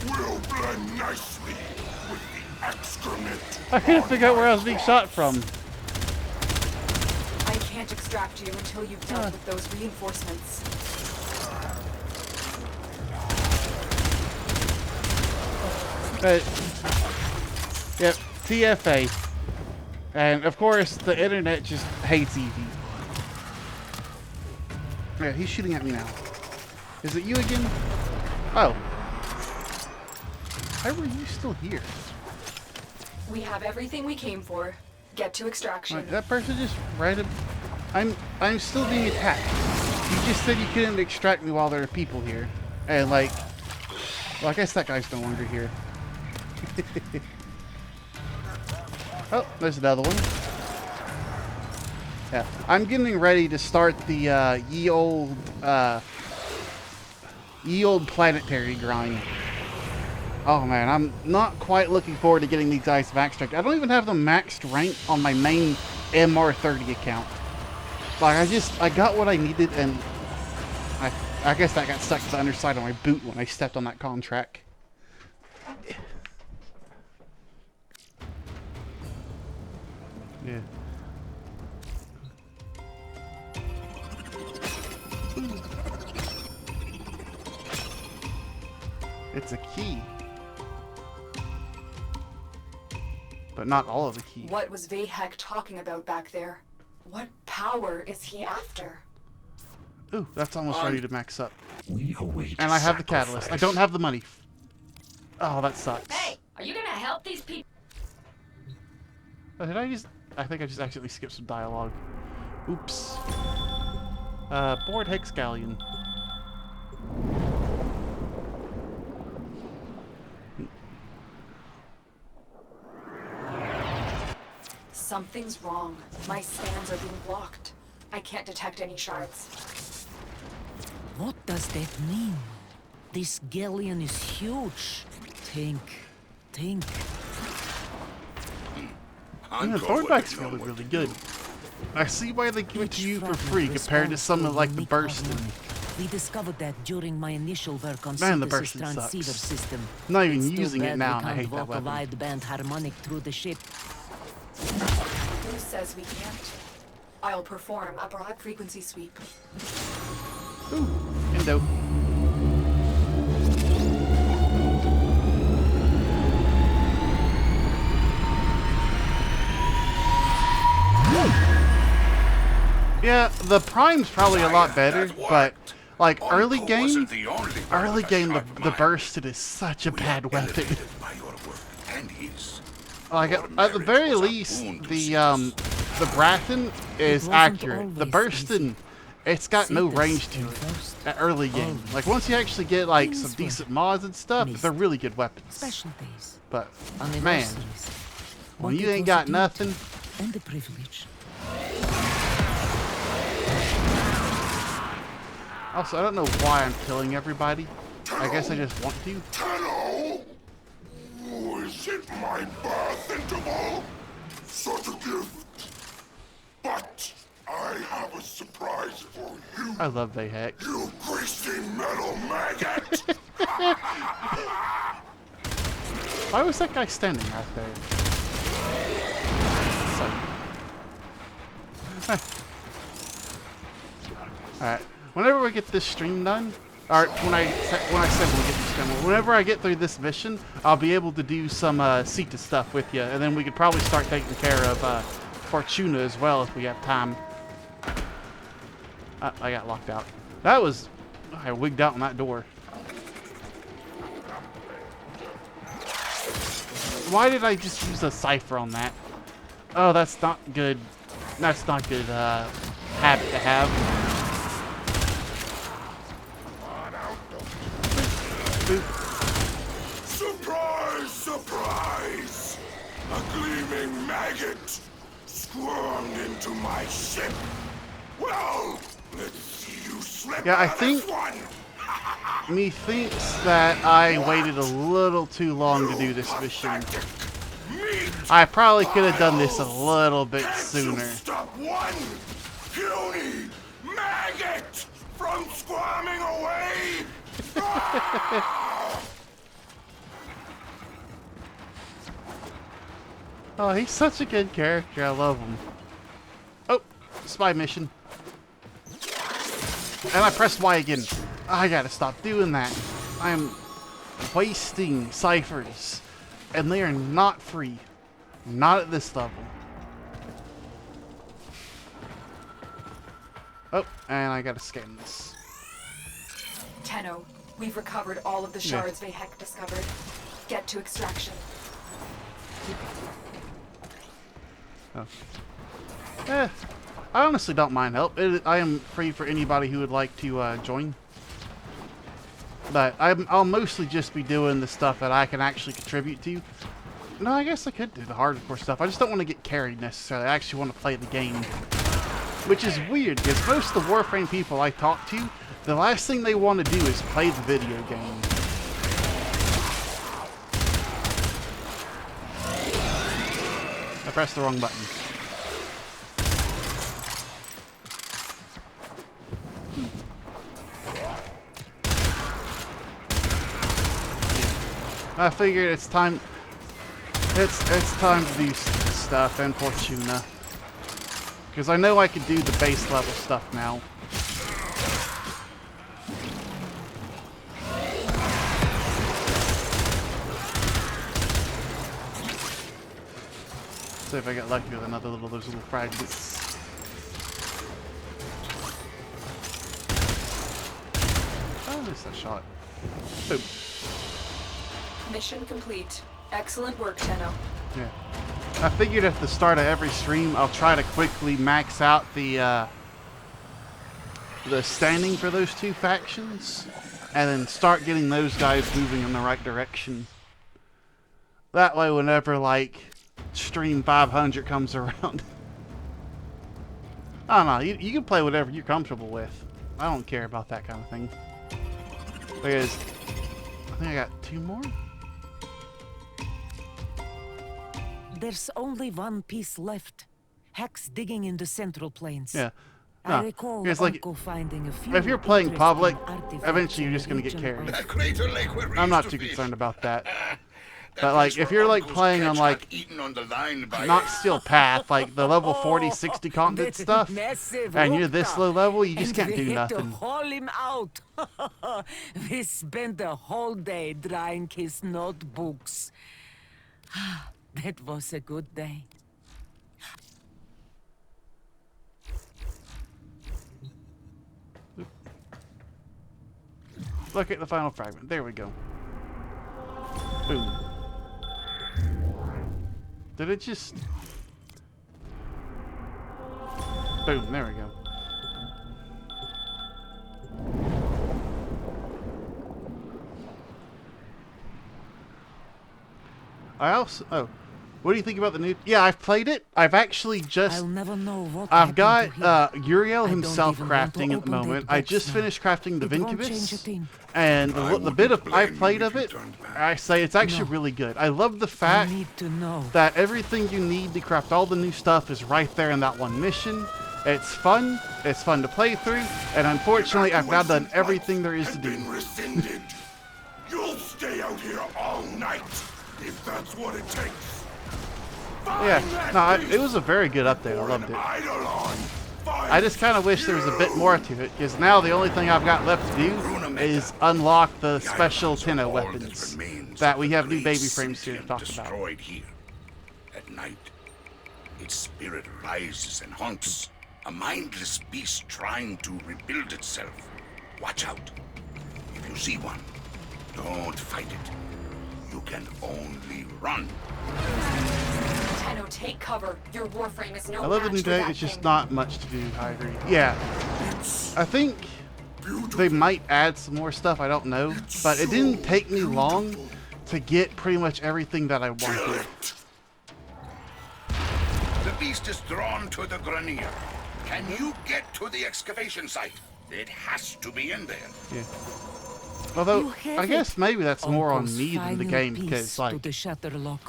Will blend nicely with the excrement. I couldn't figure out where I was being shot from. I can't extract you until you've dealt with those reinforcements. Yep, TFA. And of course, the internet just hates Evie. Yeah, he's shooting at me now. Is it you again? Oh. Why were you still here? We have everything we came for. Get to extraction. Like, that person just random. I'm still being attacked. You just said you couldn't extract me while there are people here. And like, well, I guess that guy's no longer here. Oh, there's another one. Yeah, I'm getting ready to start the ye old planetary grind. Oh man, I'm not quite looking forward to getting these guys maxed ranked. I don't even have them maxed ranked on my main MR30 account. Like I got what I needed, and I guess that got stuck to the underside of my boot when I stepped on that contract. Yeah. It's a key. But not all of the keys. What was Vahek talking about back there? What power is he after? Ooh, that's almost ready to max up. We await And I have the sacrifice. catalyst. I don't have the money. Oh, that sucks. Hey, are you gonna help these people? Oh, did I just... I think I just accidentally skipped some dialogue. Oops. Board Hex Galleon. Something's wrong. My scans are being blocked. I can't detect any shards. What does that mean? This galleon is huge. Think. Yeah, Thornback's really good. I see why they give it to you for free compared to something like the Burston. We discovered that during my initial work on Man, the Cetus' Burston transceiver sucks. system. I'm not even It's too using it bad now, we and I can't hate that walk a weapon. wideband harmonic through the ship. Who says we can't? I'll perform a broad frequency sweep. Ooh, Endo. Yeah, the Prime's probably a lot better, but like early game, the Bursted is such a bad weapon. Like at the very least, the Bratton is accurate. The Burston, it's got no range to it at early game. Like once you actually get like some decent mods and stuff, they're really good weapons. Special days. But man, Anniversaries. when But you it ain't was got a nothing. duty And the privilege. Also, I don't know why I'm killing everybody. I guess I just want to. Hello? Was it my birth interval? Such a gift. But I have a surprise for you. I love Vahek. You greasy metal maggot! Why was that guy standing right there? Alright. Whenever we get this stream done, or when I said we'll get this done, whenever I get through this mission, I'll be able to do some Sita stuff with you, and then we could probably start taking care of Fortuna as well if we have time. I got locked out. That was... I wigged out on that door. Why did I just use a cipher on that? Oh, that's not good. That's not good habit to have. Surprise! A gleaming maggot squirmed into my ship. Well, let's see you slip Yeah, I out of think this one. methinks that I waited a little too long to do this mission. Meat I probably could have done this a piles. little bit Can't sooner. You stop one puny maggot from squirming away. Oh, he's such a good character. I love him. Oh, spy mission. And I pressed Y again. I gotta stop doing that. I am wasting ciphers. And they are not free. Not at this level. Oh, and I gotta scan this. Tenno, we've recovered all of the Yeah. shards Vahek discovered. Get to extraction. Oh. I honestly don't mind help. I am free for anybody who would like to join. But I'll mostly just be doing the stuff that I can actually contribute to. No, I guess I could do the hardcore stuff. I just don't want to get carried necessarily. I actually want to play the game. Which is weird, because most of the Warframe people I talk to, the last thing they want to do is play the video game. I pressed the wrong button. I figured it's time. It's time to do stuff and Fortuna, because I know I could do the base level stuff now. See if I get lucky with another little those little fragments. Oh, there's a shot. Boom. Mission complete. Excellent work, Tenno. Yeah. I figured at the start of every stream, I'll try to quickly max out the standing for those two factions, and then start getting those guys moving in the right direction. That way, whenever, like, stream 500 comes around, I don't know, you can play whatever you're comfortable with. I don't care about that kind of thing. Because I think I got 2 more? There's only one piece left. Hex digging in the central plains. Yeah. I No, recall because, like, Uncle finding a few if you're playing interesting public, artifacts eventually you're in just the going to get region carried. of- Crater Lake where we I'm not used too to fish. concerned about that. That But, like, place if where you're, like, uncles playing on, catch like, got eaten on the line by not still path, like the level 40, 60 continent that stuff, massive and you're this rooftop. low level, you just And can't we do had to nothing. haul him out. We spent the whole day drying his notebooks. That was a good day. Look at the final fragment. There we go. Boom. Did it just... Boom, there we go. I also... Oh. What do you think about the new... Yeah, I've played it. I've actually just... I'll never know what I've got happened to him. Uriel I don't himself even want to crafting at the open that moment. I box just now. finished crafting the It won't change a Vtuber, thing. and I the bit of wouldn't I blame played you of if you it, turned back. I say it's actually No. really good. I love the I fact need to know. that everything you need to craft all the new stuff is right there in that one mission. It's fun to play through, and unfortunately I've now done everything there is to Has do. been rescinded. You'll stay out here all night if that's what it takes. Yeah, no, it was a very good update. I loved it. I just kind of wish there was a bit more to it, because now the only thing I've got left to do is unlock the special Tenno weapons that we have new baby frames here to talk about. Destroyed here. At night, its spirit rises and haunts, a mindless beast trying to rebuild itself. Watch out. If you see one, don't fight it. You can only run. Tenno, take cover. Your Warframe is no I love the match new for day. that It's just thing. not much to do. I agree. Yeah, I think they might add some more stuff. I don't know, but it didn't take me long to get pretty much everything that I wanted. The beast is drawn to the Grenier. Can you get to the excavation site? It has to be in there. Yeah. Although, You have I guess it. maybe that's more on Uncle's me than the final game, piece because, to like, the Shatterlock.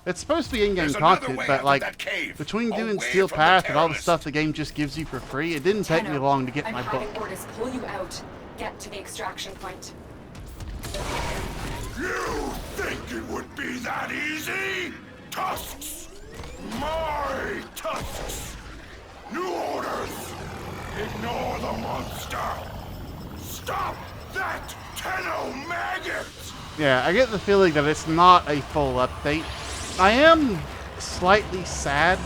it's supposed to be in-game There's another content, way but, out like, of that cave, between doing away Steel from the Path and all the terrorists. stuff the game just gives you for free, it didn't take me Tenno, long to get I'm my book. having orders pull you out. Get to the extraction point. You think it would be that easy? Tusks! My tusks! New orders! Ignore the monster! Stop that Tenno maggot! Yeah, I get the feeling that it's not a full update. I am slightly sad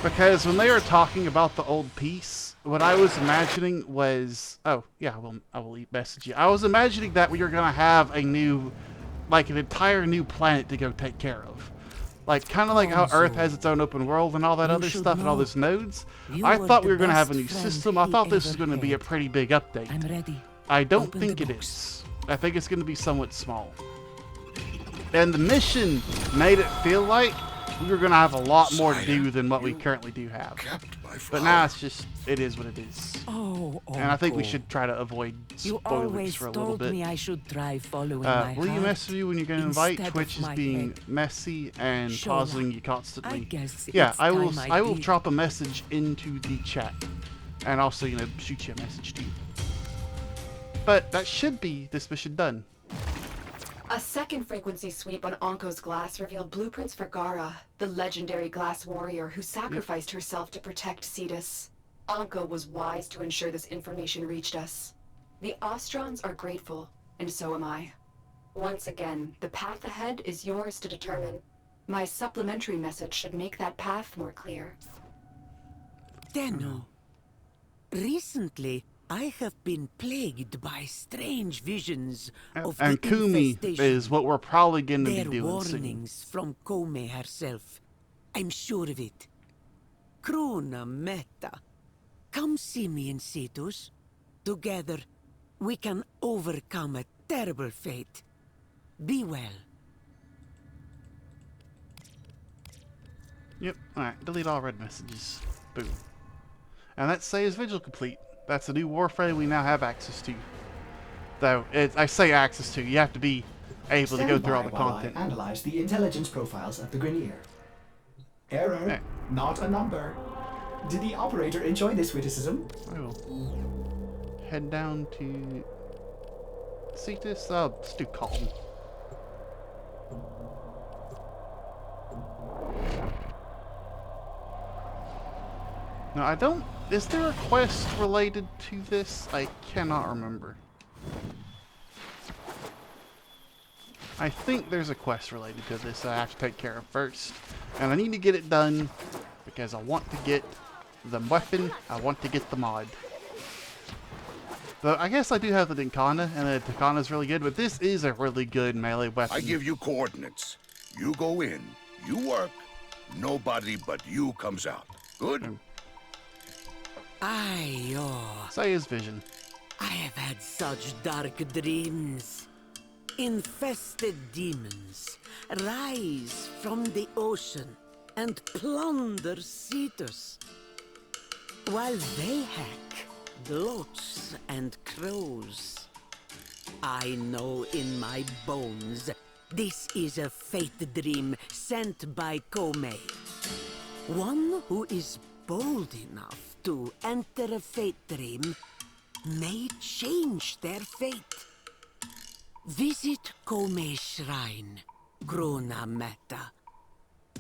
because when they were talking about the old piece, what I was imagining was, oh yeah, I will message you. I was imagining that we were gonna have a new, like an entire new planet to go take care of, like kind of like how Earth has its own open world and all that You other should stuff and all know. those nodes. You I were thought the we were gonna have a best new friend system. I he thought this was ever gonna be a had. pretty big update. I'm ready. I don't Open think the it books. is. I think it's going to be somewhat small. And the mission made it feel like we were going to have a lot more to do than what we currently do have. Kept my But now it's just, it is what it is. Oh, And I think we Uncle. should try to avoid You spoilers always for a little told bit. me I should try following my Will you heart mess with you when you're going to invite? instead of Twitch is my being head. messy and Shola, pausing you I constantly. guess Yeah, it's I will. time I will did. drop a message into the chat, and also shoot you a message too. But that should be this mission done. A second frequency sweep on Onko's glass revealed blueprints for Gara, the legendary glass warrior who sacrificed herself to protect Cetus. Onko was wise to ensure this information reached us. The Ostrons are grateful, and so am I. Once again, the path ahead is yours to determine. My supplementary message should make that path more clear. Tenno, recently I have been plagued by strange visions of And the Kumi infestation. is what we're probably going to be They're doing soon. warnings from Kome herself. I'm sure of it. Krona Meta, come see me in Cetus. Together, we can overcome a terrible fate. Be well. Yep. Alright, delete all red messages. Boom. And that saves Vigil complete. That's a new Warframe we now have access to. Though, I say access to, you have to be able to go through all the While content. I analyze the intelligence profiles of the Grenier. Error, Okay. not a number. Did the operator enjoy this witticism? I will head down to Cetus. Let's do Calton. No, I don't. Is there a quest related to this? I cannot remember. I think there's a quest related to this I have to take care of first. And I need to get it done because I want to get the weapon, I want to get the mod. Though I guess I do have the Dinkana, and the Dinkana is really good, but this is a really good melee weapon. I give you coordinates. You go in, you work, nobody but you comes out. Good? Say his vision. I have had such dark dreams. Infested demons rise from the ocean and plunder Cetus, while they hack gloats and crows. I know in my bones this is a fate dream sent by Kome. One who is bold enough to enter a fate dream may change their fate. Visit Kome's shrine, Krona Meta.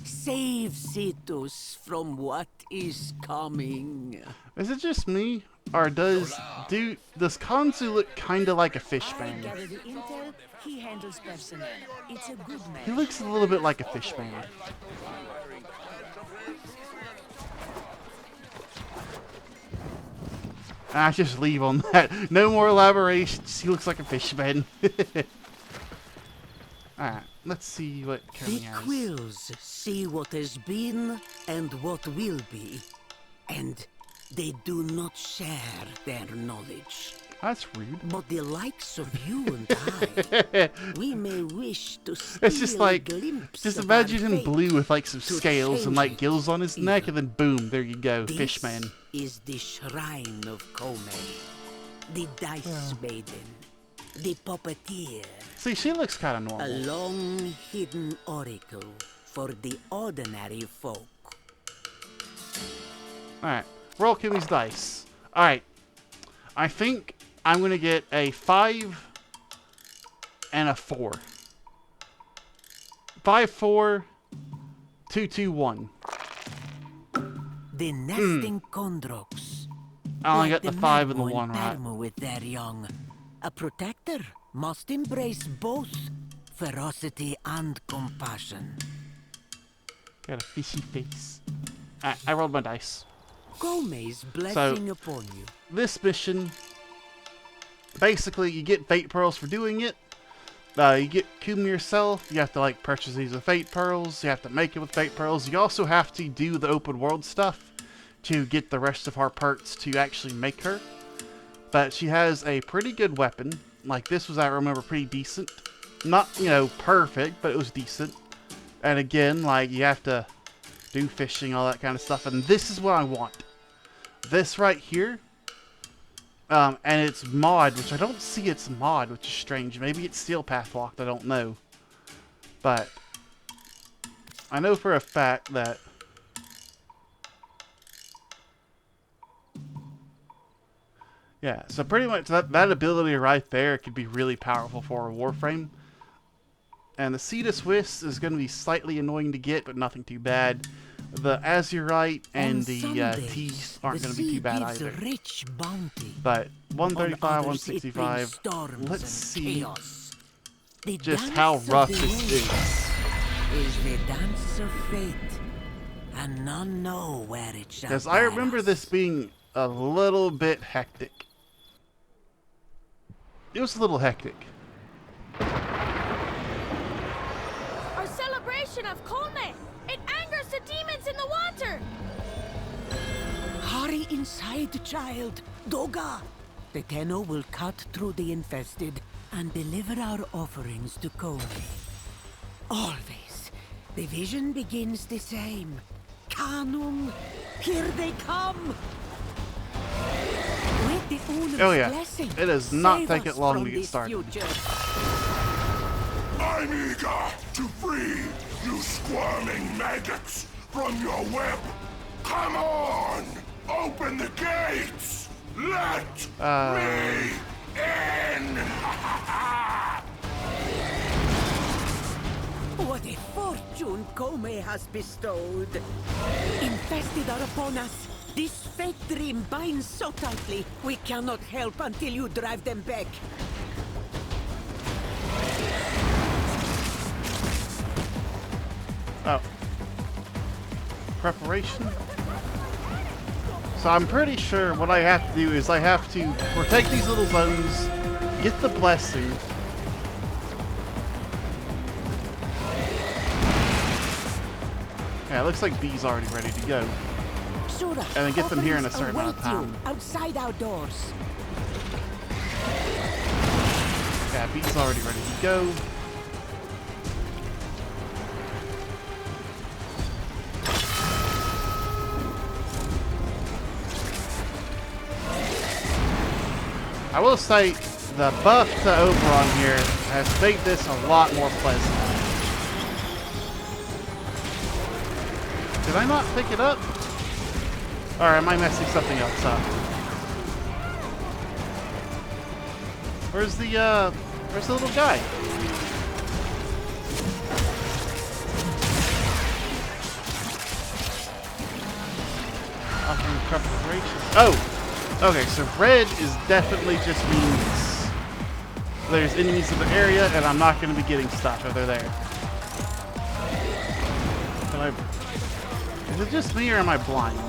Save Cetus from what is coming. Is it just me, or does Kanzu look kind of like a fish man? Gather the intel, he handles personnel. It's a good man. He looks a little bit like a fish man. I just leave on that. No more elaborations. He looks like a fish man. Alright, let's see what The Kami has. quills see what has been and what will be, and they do not share their knowledge. That's rude. But the likes of you and I, we may wish to steal It's just like, a glimpse just of imagine our him fate blue with like some to scales and like change gills on his neck, and then boom, there you go, This Fishman. is the shrine of Kome, the dice maiden, the puppeteer, See, she looks kind of a normal. long hidden oracle for the ordinary folk. Alright, roll Kimmy's dice. Alright, I think I'm going to get a 5 and a 4. 5, 4, 2, 2, 1. The nesting Kondroks. I only like got the 5 and the Magmo 1 in right. Parmo with their young. A protector must embrace both ferocity and compassion. Got a fishy face. Alright, I rolled my dice. Kome's blessing upon you. This mission, basically, you get Fate Pearls for doing it. You get Kum yourself. You have to like purchase these with Fate Pearls. You have to make it with Fate Pearls. You also have to do the open world stuff to get the rest of her parts to actually make her. But she has a pretty good weapon. Like this was, I remember, pretty decent. Not, you know, perfect, but it was decent. And again, like you have to do fishing, all that kind of stuff. And this is what I want. This right here. And it's mod, which I don't see it's mod, which is strange. Maybe it's Steel Path locked, I don't know. But I know for a fact that yeah, so pretty much that ability right there could be really powerful for a Warframe. And the Cetus Wisp is going to be slightly annoying to get, but nothing too bad. The Azurite and the Teeth aren't going to be too bad either. Rich bounty. But 135, On others it brings 165. storms Let's and see chaos. The just dance how of rough the this is. is the dance of fate, and none know where it shall Because I bear remember us. this being a little bit hectic. It was a little hectic. Our celebration of Kolme! It angers the demons in the water! Hurry inside, child. Doga. The Tenno will cut through the infested and deliver our offerings to Kome. Always, the vision begins the same. Kanum, here they come. With the Unum's Oh yeah, blessing, it does not save take us it long from to get this started. future. I'm eager to free you squirming maggots from your web. Come on! Open the gates! Let me in! What a fortune Kome has bestowed! Infested are upon us. This fate dream binds so tightly, we cannot help until you drive them back. Oh. Preparation? So I'm pretty sure what I have to do is I have to protect these little zones, get the blessing. Yeah, it looks like B's already ready to go. Shura, And then get them here in a certain amount of await you time. outside our doors. Yeah, B's already ready to go. I will say, the buff to Oberon here has made this a lot more pleasant. Did I not pick it up? Or am I messing something else up? Where's the little guy? Offering preparation. Oh! Okay, so red is definitely just means there's enemies in the area and I'm not going to be getting stuff if they're there. Is it just me or am I blind?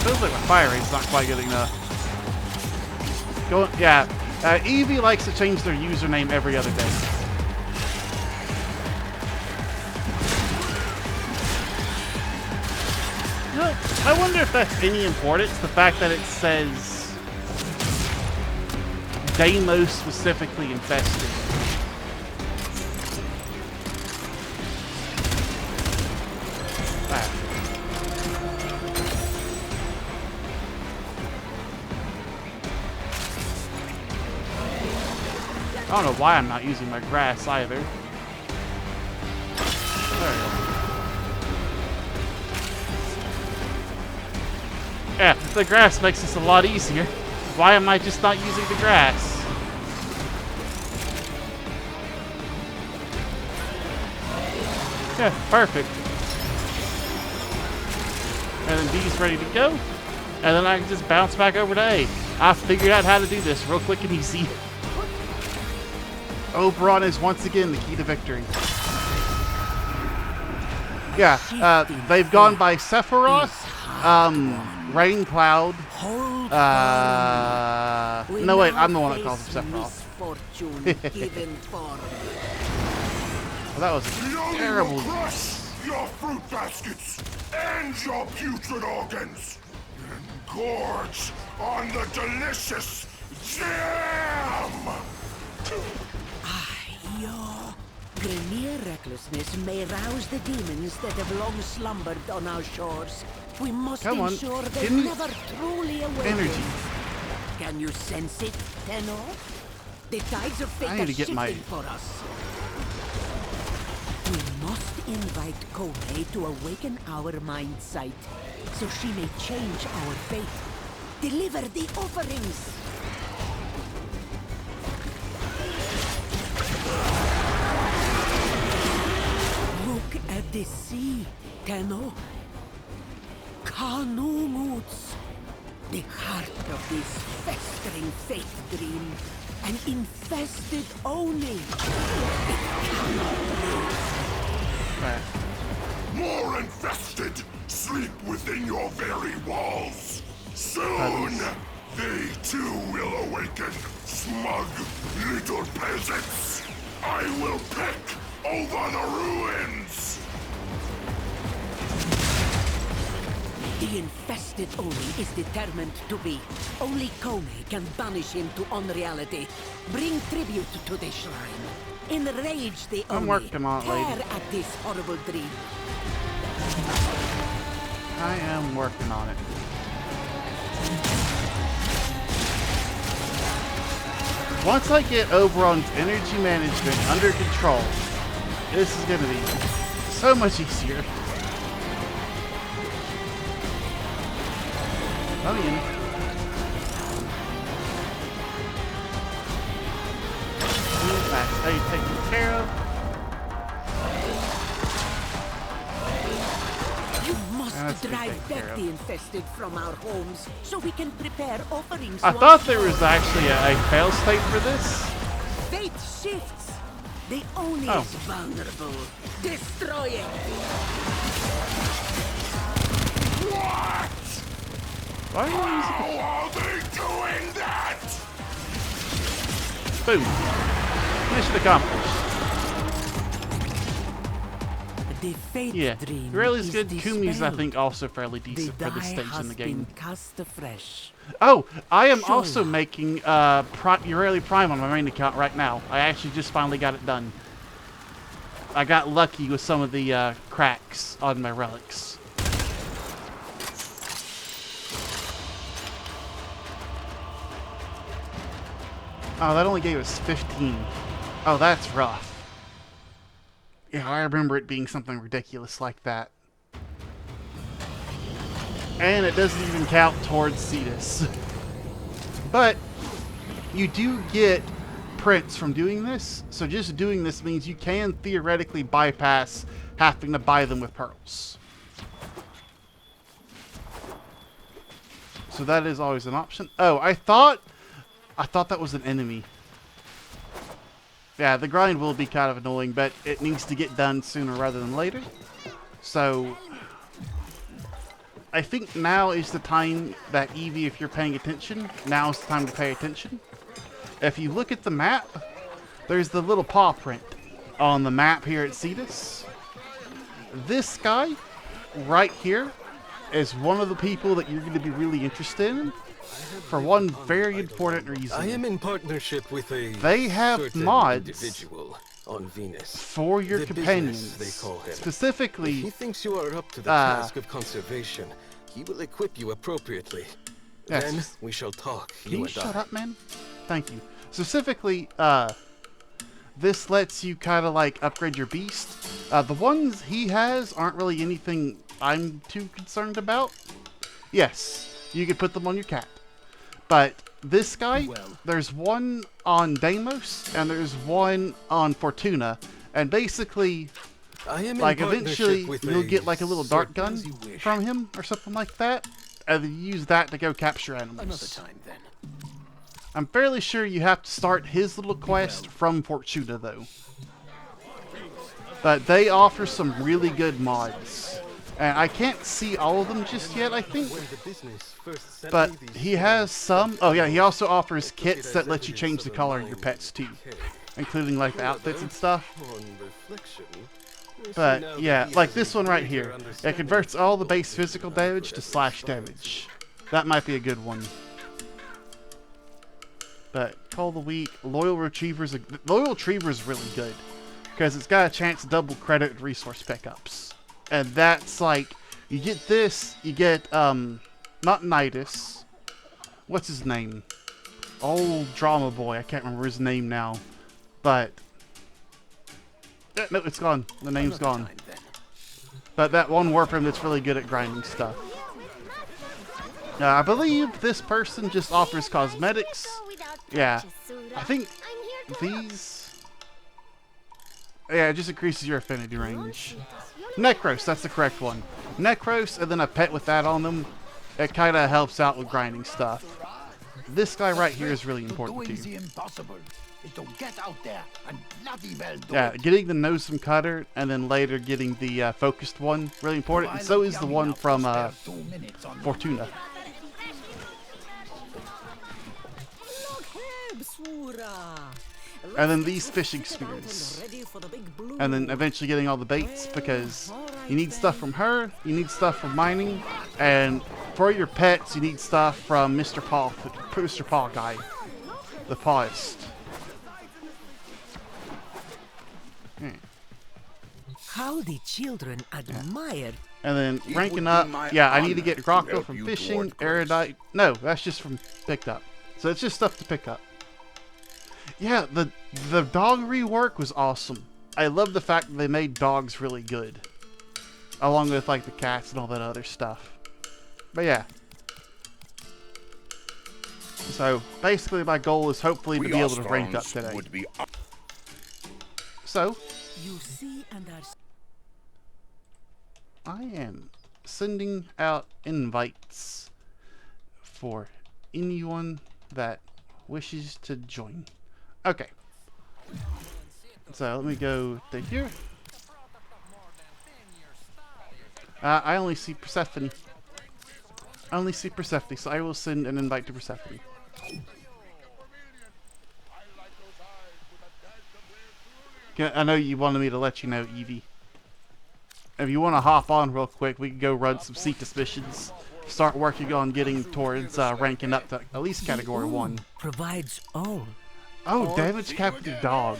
Feels like fire rate's not quite good enough. Yeah, Eevee likes to change their username every other day. You know, I wonder if that's any importance, the fact that it says Deimos specifically infested. I don't know why I'm not using my grass either. There we go. Yeah, the grass makes this a lot easier. Why am I just not using the grass? Yeah, perfect. And then B's ready to go. And then I can just bounce back over to A. I figured out how to do this real quick and easy. Oberon is once again the key to victory. Yeah, they've gone by Sephiroth, Raincloud, no wait, I'm the one that calls him Sephiroth. Well, that was terrible. Crush your fruit baskets and your putrid organs, and gorge on the delicious jam! Your Grenier recklessness may rouse the demons that have long slumbered on our shores. We must ensure they never truly awaken. Energy. Can you sense it, Tenno? The tides of fate are shifting for us. We must invite Kome to awaken our mind sight, so she may change our fate. Deliver the offerings! Look at the sea, Tenno. Kanumuts. The heart of this festering fate dream. An infested Oni. It cannot live. More infested sleep within your very walls. Soon, they too will awaken, smug little peasants. I will pick over the ruins. The infested Oni is determined to be. Only Kome can banish him to unreality. Bring tribute to the shrine. Enrage the Oni. I'm working on it, lady. Tear at this horrible dream. I am working on it. Once I get Oberon's energy management under control, this is going to be so much easier. Coming in. That's how you take care of. You must drive back the infested from our homes so we can prepare offerings. I thought there was actually a fail state for this. Fate shifts. The Oni is vulnerable. Destroy it. What? Why are you How are they doing that? Boom. Mission accomplished. The fate dream really is good. Kumi's, I dispelled. think, also fairly decent for this stage in the game. Cast afresh. Oh, I am also making Ureli Prime on my main account right now. I actually just finally got it done. I got lucky with some of the cracks on my relics. Oh, that only gave us 15. Oh, that's rough. Yeah, I remember it being something ridiculous like that. And it doesn't even count towards Cetus. But you do get prints from doing this, so just doing this means you can theoretically bypass having to buy them with pearls. So that is always an option. Oh, I thought that was an enemy. Yeah, the grind will be kind of annoying, but it needs to get done sooner rather than later. So I think now is the time that Evie, if you're paying attention, now is the time to pay attention. If you look at the map, there's the little paw print on the map here at Cetus. This guy right here is one of the people that you're going to be really interested in for one very important reason. I am in partnership with a they have certain mods individual on Venus for your the companions. business, they call him. Specifically, if he thinks you are up to the task of conservation, he will equip you appropriately. Yes. Then we shall talk. Can you shut up, man? Thank you. Specifically, this lets you kind of like upgrade your beast. The ones he has aren't really anything I'm too concerned about. Yes, you could put them on your cat. But this guy, there's one on Deimos and there's one on Fortuna. And basically, like eventually you'll get like a little dart gun from him or something like that. And then use that to go capture animals. Another time then. I'm fairly sure you have to start his little quest from Fortuna though. But they offer some really good mods. And I can't see all of them just yet, I think. But he has some. Oh yeah, he also offers kits that let you change the color of your pets too. Including like the outfits and stuff. But yeah, like this one right here. It converts all the base physical damage to slash damage. That might be a good one. But Call the Weak, Loyal Retriever's really good. Because it's got a chance to double credit resource pickups. And that's like, you get this, you get, not Nidus. What's his name? Old Drama Boy, I can't remember his name now. But, no, it's gone. The name's gone. But that one Warframe that's really good at grinding stuff. I believe this person just offers cosmetics. Yeah, I think these... Yeah, it just increases your affinity range. Necros, that's the correct one. Necros, and then a pet with that on them. It kind of helps out with grinding stuff. This guy right here is really important too. Yeah, getting the Nosem Cutter, and then later getting the focused one, really important. And so is the one from Fortuna. And then these fishing spears. And then eventually getting all the baits, because you need stuff from her, you need stuff from mining, and for your pets you need stuff from Mr. Paw guy. The Pawist. How the children admire. And then ranking up, yeah, I need to get Grocko from fishing, Erudite. No, that's just from picked up. So it's just stuff to pick up. Yeah, the dog rework was awesome. I love the fact that they made dogs really good. Along with like the cats and all that other stuff. But yeah. So basically my goal is hopefully to be able to rank up today. So You see and I am sending out invites for anyone that wishes to join. Okay. So let me go to here. I only see Persephone. I only see Persephone, so I will send an invite to Persephone. I know you wanted me to let you know, Evie. If you want to hop on real quick, we can go run some Cetus missions. Start working on getting towards ranking up to at least category 1. Provides all. Oh, damage captive dog.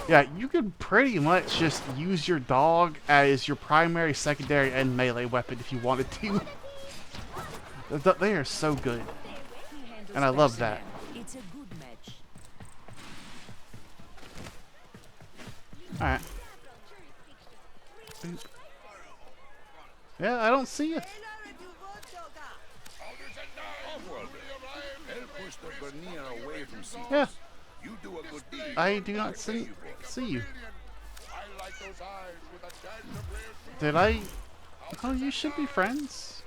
Yeah, you could pretty much just use your dog as your primary, secondary, and melee weapon if you wanted to. They are so good. And I love that. It's a good match. Alright. Yeah, I don't see you. Yeah. I do not see you. Did I? Oh, you should be friends.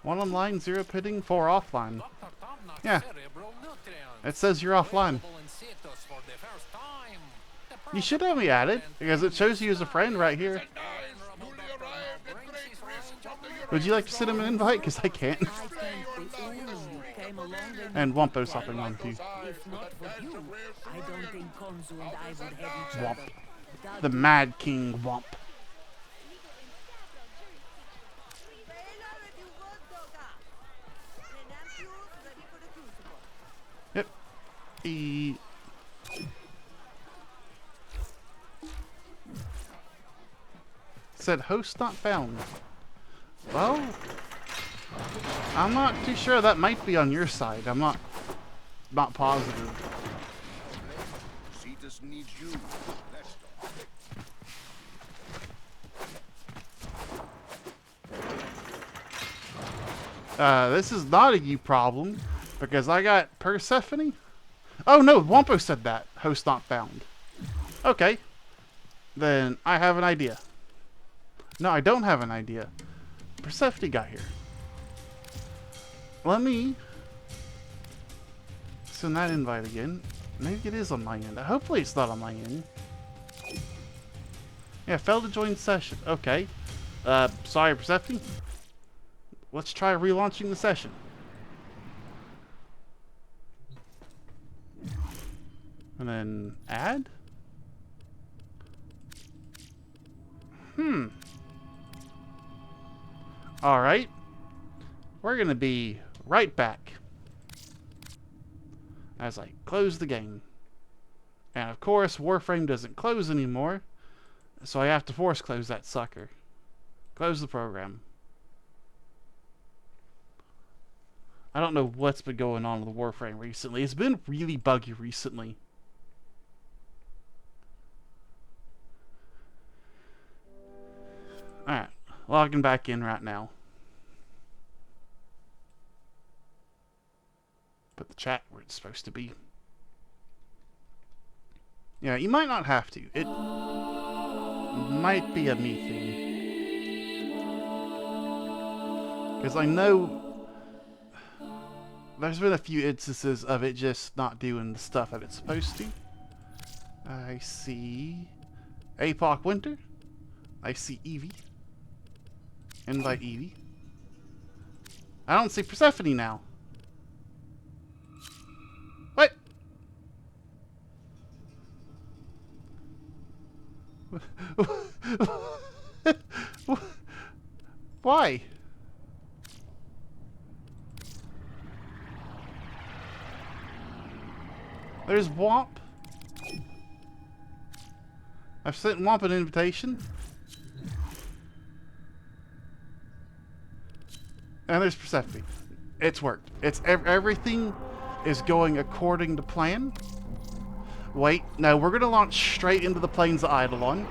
1 online, 0 pitting, 4 offline. Yeah. It says you're offline. You should have me added, because it shows you as a friend right here. Would you like to send him an invite? Because I can't. And Wompo's hopping on too. Womp. The Mad King Womp. Yep. Said host not found. Well, I'm not too sure. That might be on your side. I'm not positive. Cetus needs you. Let's talk. This is not a you problem because I got Persephone. Oh no, Wompo said that. Host not found. Okay. Then I have an idea. No, I don't have an idea. Persephone got here. Let me send that invite again. Maybe it is on my end. Hopefully it's not on my end. Yeah, failed to join session. Okay. Sorry, Persephone. Let's try relaunching the session. And then add? Alright. We're gonna be right back as I close the game. And of course, Warframe doesn't close anymore, so I have to force close that sucker. Close the program. I don't know what's been going on with Warframe recently. It's been really buggy recently. Alright, logging back in right now. Put the chat where it's supposed to be. Yeah, you might not have to. It might be a me thing. Because I know there's been a few instances of it just not doing the stuff that it's supposed to. I see Apoc Winter. I see Eevee. Invite Eevee. I don't see Persephone now. What? Why? There's Womp. I've sent Womp an invitation. And there's Persephone. It's worked. It's everything is going according to plan. Wait, no, we're gonna launch straight into the plains of Eidolon.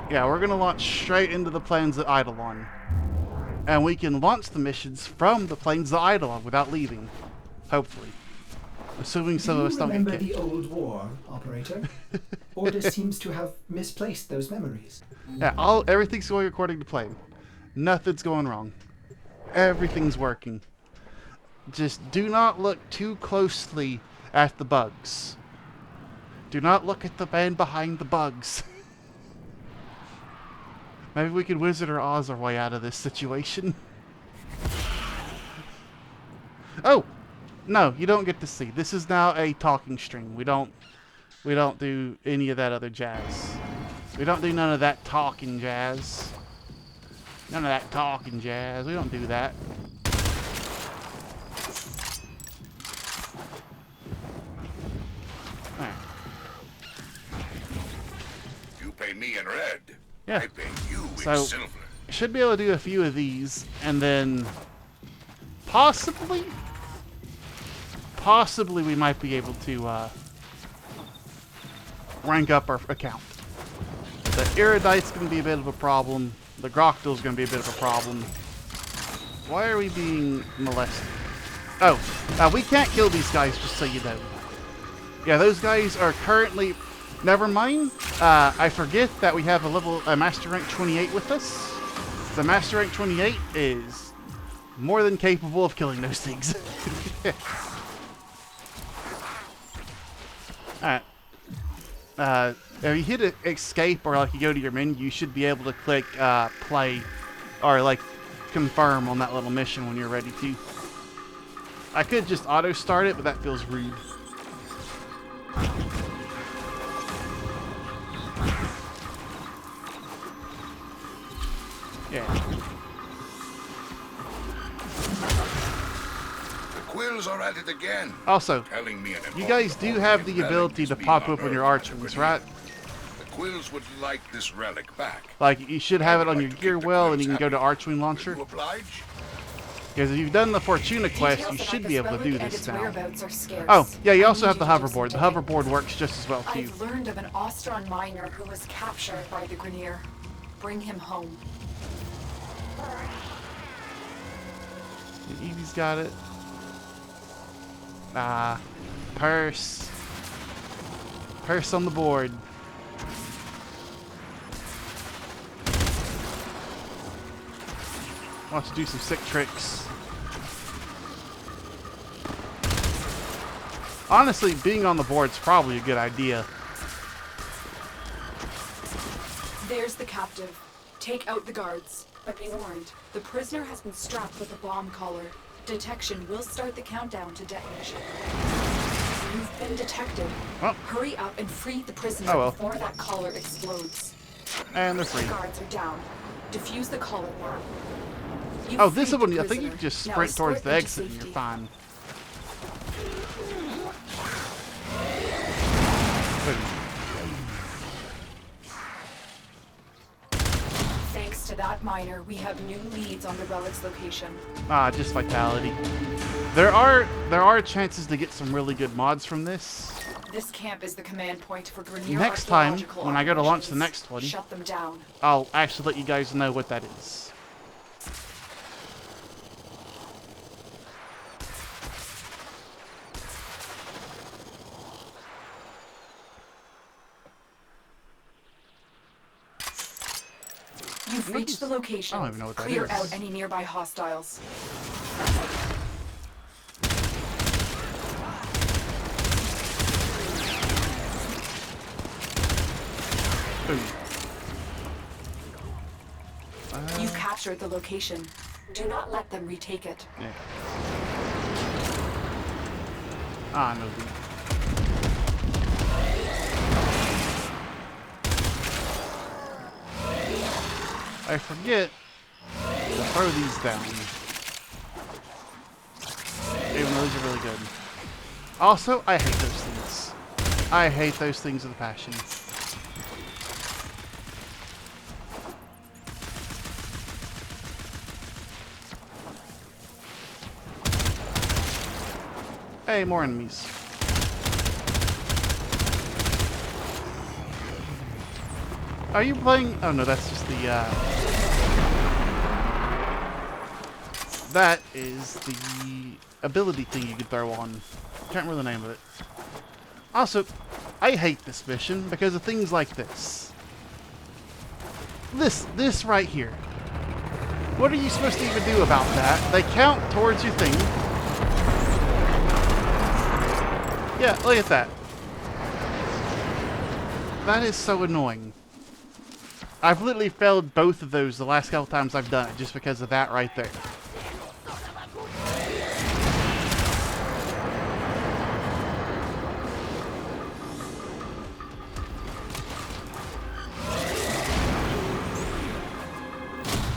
Yeah, we're gonna launch straight into the plains of Eidolon. And we can launch the missions from the plains of Eidolon without leaving. Hopefully. Assuming some of us don't get remember kicked. the old war, operator? Orders seems to have misplaced those memories. Yeah, everything's going according to plan. Nothing's going wrong. Everything's working. Just do not look too closely at the bugs. Do not look at the man behind the bugs. Maybe we can Wizard or Oz our way out of this situation. Oh! No, you don't get to see. This is now a talking stream. We don't do any of that other jazz. We don't do none of that talking jazz. None of that talking jazz. We don't do that. Alright. You pay me in red. Yeah. I pay you in So, silver. should be able to do a few of these, and then possibly we might be able to rank up our account. The Erudite's going to be a bit of a problem. The Groctyl's going to be a bit of a problem. Why are we being molested? Oh, we can't kill these guys, just so you know. Yeah, those guys are currently... Never mind. I forget that we have a Master Rank 28 with us. The Master Rank 28 is more than capable of killing those things. Alright. If you hit escape or like you go to your menu, you should be able to click play or like confirm on that little mission when you're ready to. I could just auto start it, but that feels rude. Yeah. The quills are at it again. Also, Telling me an you guys do have the ability to pop open your archwings, right? The quills would like this relic back. Like, you should have it on your gear well, and you can go to Archwing Launcher. You oblige? Because if you've done the Fortuna quest, you Details should about be this able to relic do and this its now. whereabouts are scarce. Oh, yeah, you I also need have the you to do some hoverboard. The digging. hoverboard works just as well, too. I've learned of an Ostron miner who was captured by the Grenier. Bring him home. Evie's got it. Purse. Purse on the board. Want to do some sick tricks. Honestly, being on the board's probably a good idea. There's the captive. Take out the guards. But be warned, the prisoner has been strapped with a bomb collar. Detection will start the countdown to detonation. You've been detected. Oh. Hurry up and free the prisoner before that collar explodes. And they're free. The guards are down. Defuse the collar now. You've Oh, this freed one, the I think you prisoner. can just Now sprint towards escort the them to exit and you're safety. fine. Thanks to that miner, we have new leads on the relic's location. Just vitality. There are chances to get some really good mods from this. This camp is the command point for Grenier Next time, archaeological when I go to launch the operations. next one, Shut them down. I'll actually let you guys know what that is. You've reached the location. I don't even know what that Clear is. out any nearby hostiles. Boom. You captured the location. Do not let them retake it. Yeah. No good. I forget to throw these down. Even though these are really good. Also, I hate those things. I hate those things with a passion. Hey, more enemies. Are you playing? Oh no, that's just the, that is the ability thing you can throw on. Can't remember the name of it. Also, I hate this mission because of things like this. This right here. What are you supposed to even do about that? They count towards your thing. Yeah, look at that. That is so annoying. I've literally failed both of those the last couple times I've done it just because of that right there.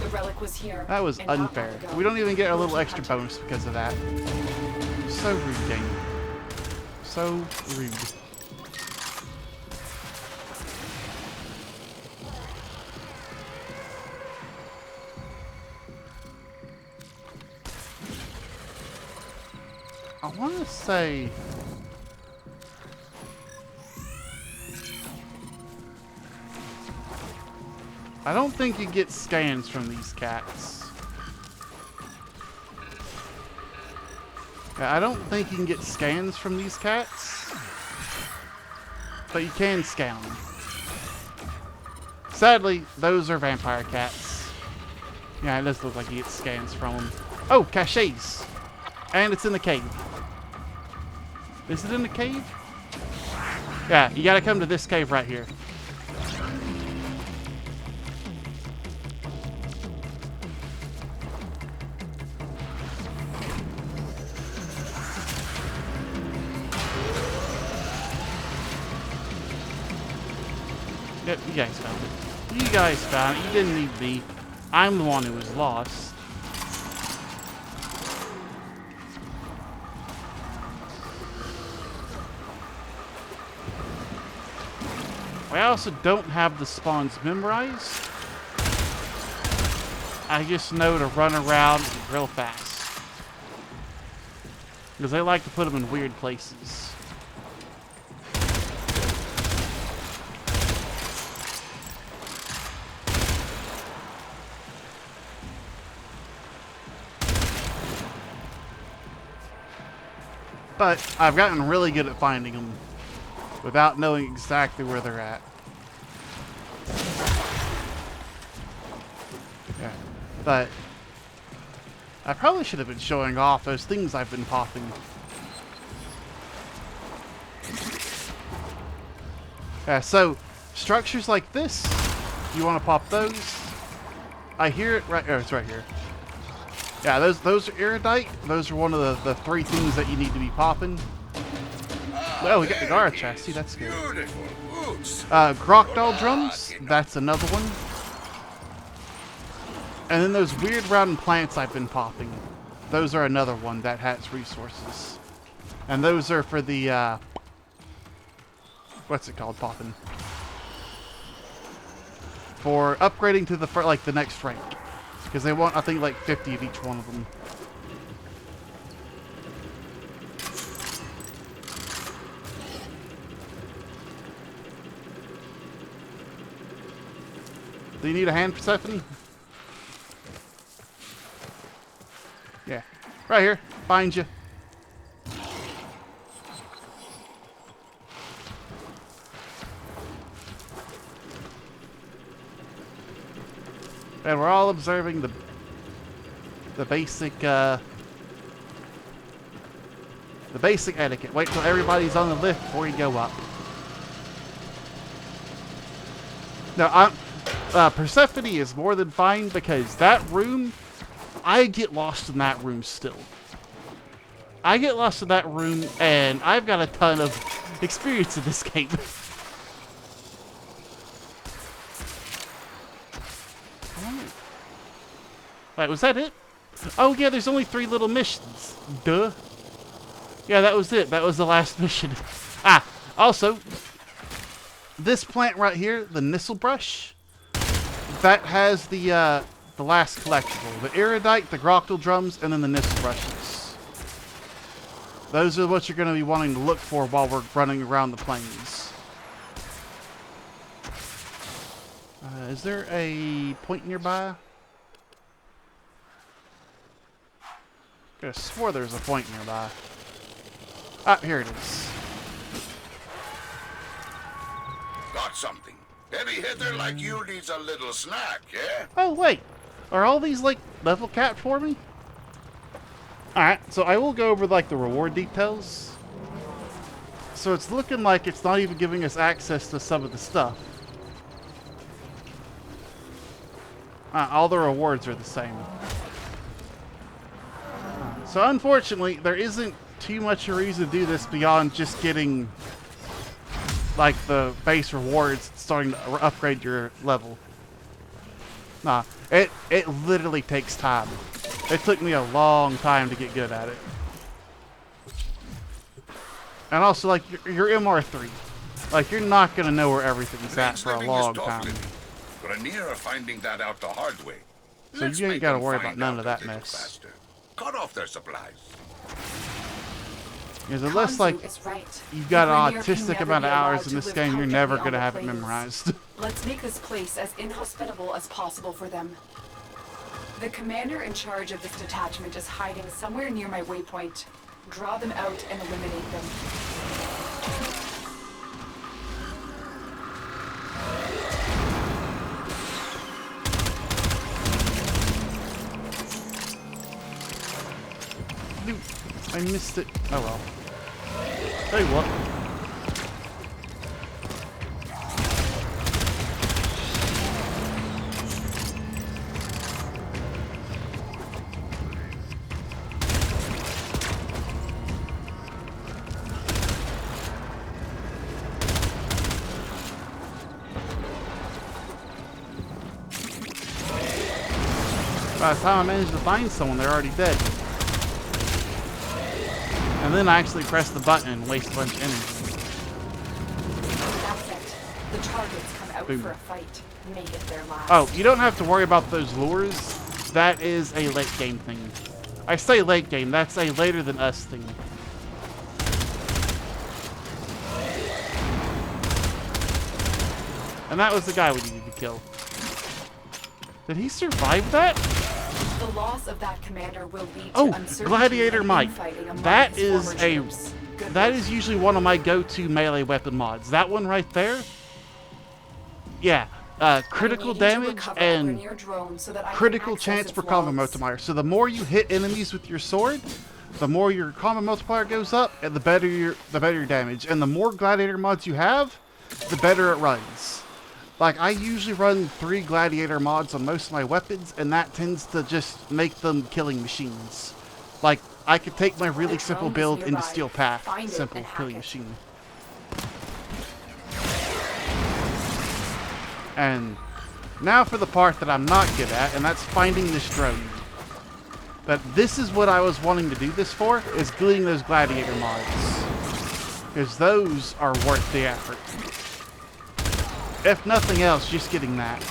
The relic was here. That was and not long unfair. ago. We don't even get a little We'll extra keep hunting. bonus because of that. So rude, game. So rude. I want to say... I don't think you get scans from these cats. Yeah, I don't think you can get scans from these cats. But you can scan them. Sadly, those are vampire cats. Yeah, it does look like you get scans from them. Oh, caches! And it's in the cave. Is it in the cave? Yeah, you gotta come to this cave right here. Yep, you guys found it. You guys found it. You didn't need me. I'm the one who was lost. I also don't have the spawns memorized. I just know to run around real fast. Because they like to put them in weird places. But I've gotten really good at finding them without knowing exactly where they're at. Yeah. But I probably should have been showing off those things I've been popping. Yeah, so structures like this, you want to pop those. I hear it right. Oh, it's right here. Yeah, those are erudite. Those are one of the 3 things that you need to be popping. Well, we got the Gara chassis. That's good. Crocodile drums. That's another one. And then those weird round plants I've been popping. Those are another one that has resources. And those are for the what's it called? Popping. For upgrading to the next rank. Because they want, I think, like 50 of each one of them. Do you need a hand, Persephone? Yeah. Right here. Find you. And we're all observing the basic etiquette. Wait till everybody's on the lift before you go up. Now, Persephone is more than fine because that room, I get lost in that room still. I get lost in that room, and I've got a ton of experience in this game. Wait, was that it? Oh yeah, there's only 3 little missions. Duh. Yeah, that was it. That was the last mission. Ah, also, this plant right here, the Nistle Brush, that has the last collectible. The Erudite, the Crocodile drums, and then the Nistle Brushes. Those are what you're going to be wanting to look for while we're running around the plains. Is there a point nearby? I could have swore there was a point nearby. Ah, here it is. Got something. Heavy hitter like you needs a little snack, yeah? Oh, wait. Are all these, like, level capped for me? Alright, so I will go over, like, the reward details. So it's looking like it's not even giving us access to some of the stuff. All the rewards are the same. So unfortunately, there isn't too much a reason to do this beyond just getting, like, the base rewards and starting to upgrade your level. Nah, it literally takes time. It took me a long time to get good at it. And also, like, you're MR3. Like, you're not going to know where everything's at for a long time. Grenier are finding that out the hard way. So you ain't got to worry about none of that mess. Cut off their supplies. Because unless, like, you've got an autistic amount of hours in this game, you're never going to have it memorized. Let's make this place as inhospitable as possible for them. The commander in charge of this detachment is hiding somewhere near my waypoint. Draw them out and eliminate them. I missed it. Oh well. Tell you what. By the time I manage to find someone, they're already dead. And then I actually press the button and waste a bunch of energy. That's it. The targets come out Boom. for a fight. Make it their last. Oh, you don't have to worry about those lures. That is a late game thing. I say late game, that's a later than us thing. And that was the guy we needed to kill. Did he survive that? The loss of that commander will lead to Oh, uncertainty Gladiator and Mike. infighting among That his is former a troops. Good that work. is usually one of my go-to melee weapon mods. That one right there. Yeah, critical I need you to damage recover a and Grenier drone so that I can critical access chance its for combo logs. multiplier. So the more you hit enemies with your sword, the more your combo multiplier goes up, and the better your damage. And the more gladiator mods you have, the better it runs. Like, I usually run 3 gladiator mods on most of my weapons, and that tends to just make them killing machines. Like, I could take my really simple drone is build into nearby. Steel Path, Find it simple and hack killing it. machine. And now for the part that I'm not good at, and that's finding this drone. But this is what I was wanting to do this for, is getting those gladiator mods. Because those are worth the effort. If nothing else, just getting that.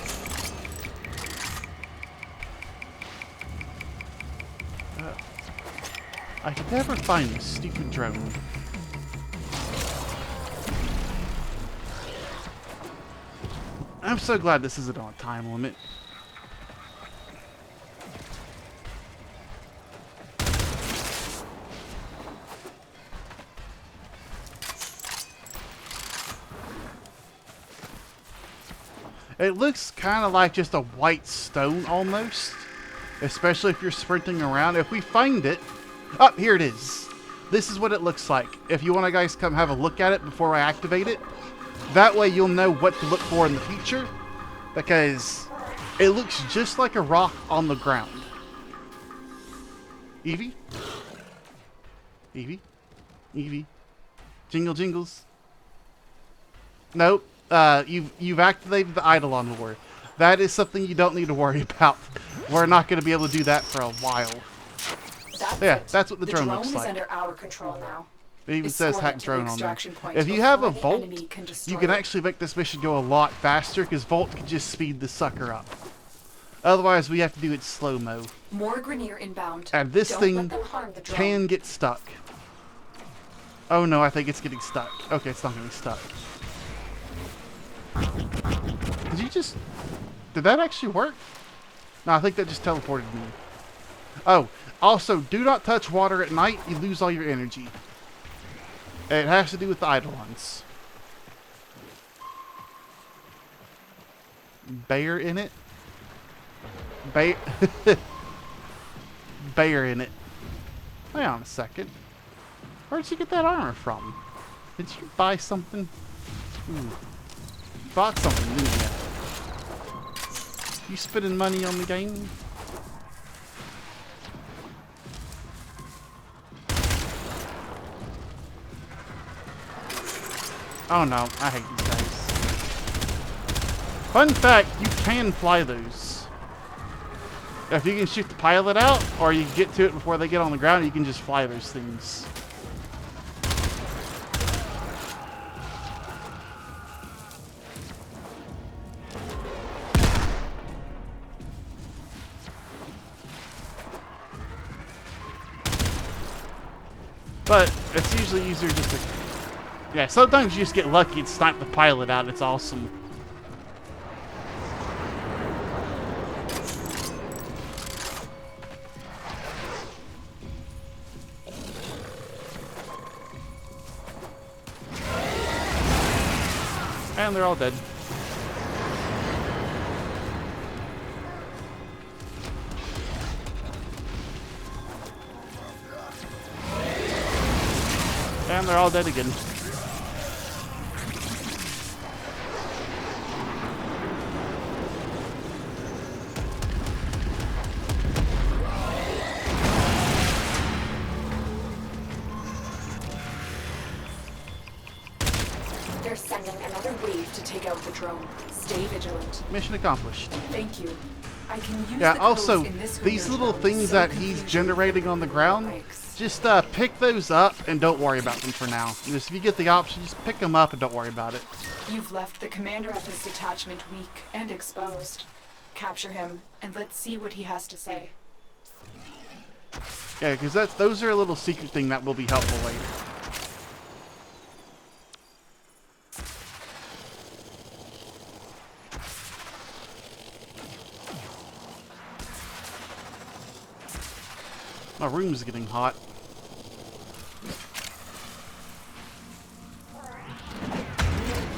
I could never find this stupid drone. I'm so glad this isn't on a time limit. It looks kind of like just a white stone almost, especially if you're sprinting around. If we find it, oh, here it is. This is what it looks like. If you want to guys come have a look at it before I activate it, that way you'll know what to look for in the future, because it looks just like a rock on the ground. Evie? Evie? Evie? Jingle jingles. Nope. You've activated the Eidolon lure. That is something you don't need to worry about. We're not going to be able to do that for a while. That's what the drone looks is like. under our control now. It even says Escort hack it to the drone on there. extraction point If you have a before the Volt, enemy can destroy you can it. actually make this mission go a lot faster, because Volt can just speed the sucker up. Otherwise, we have to do it slow-mo. More Grenier inbound. And this Don't thing let them harm the drone. can get stuck. Oh no, I think it's getting stuck. Okay, it's not getting stuck. Did that actually work? No, I think that just teleported me. Oh, also, do not touch water at night. You lose all your energy. It has to do with the Eidolons. Bear in it? Bear... Bear in it. Hang on a second. Where'd you get that armor from? Did you buy something? Ooh. Bought something, didn't you? You spending money on the game? Oh no, I hate these guys. Fun fact, you can fly those. If you can shoot the pilot out, or you can get to it before they get on the ground, you can just fly those things. But it's usually easier just to... Yeah, sometimes you just get lucky and snipe the pilot out. It's awesome. And they're all dead. And they're all dead again. They're sending another wave to take out the drone. Stay vigilant. Mission accomplished. Thank you. I can use Yeah, the codes also, in this these window little to things sow that he's confusion generating on the ground, breaks. just pick those up and don't worry about them for now. Just if you get the option, just pick them up and don't worry about it. You've left the commander of this detachment weak and exposed. Capture him, and let's see what he has to say. Yeah, because those are a little secret thing that will be helpful later. My room's getting hot.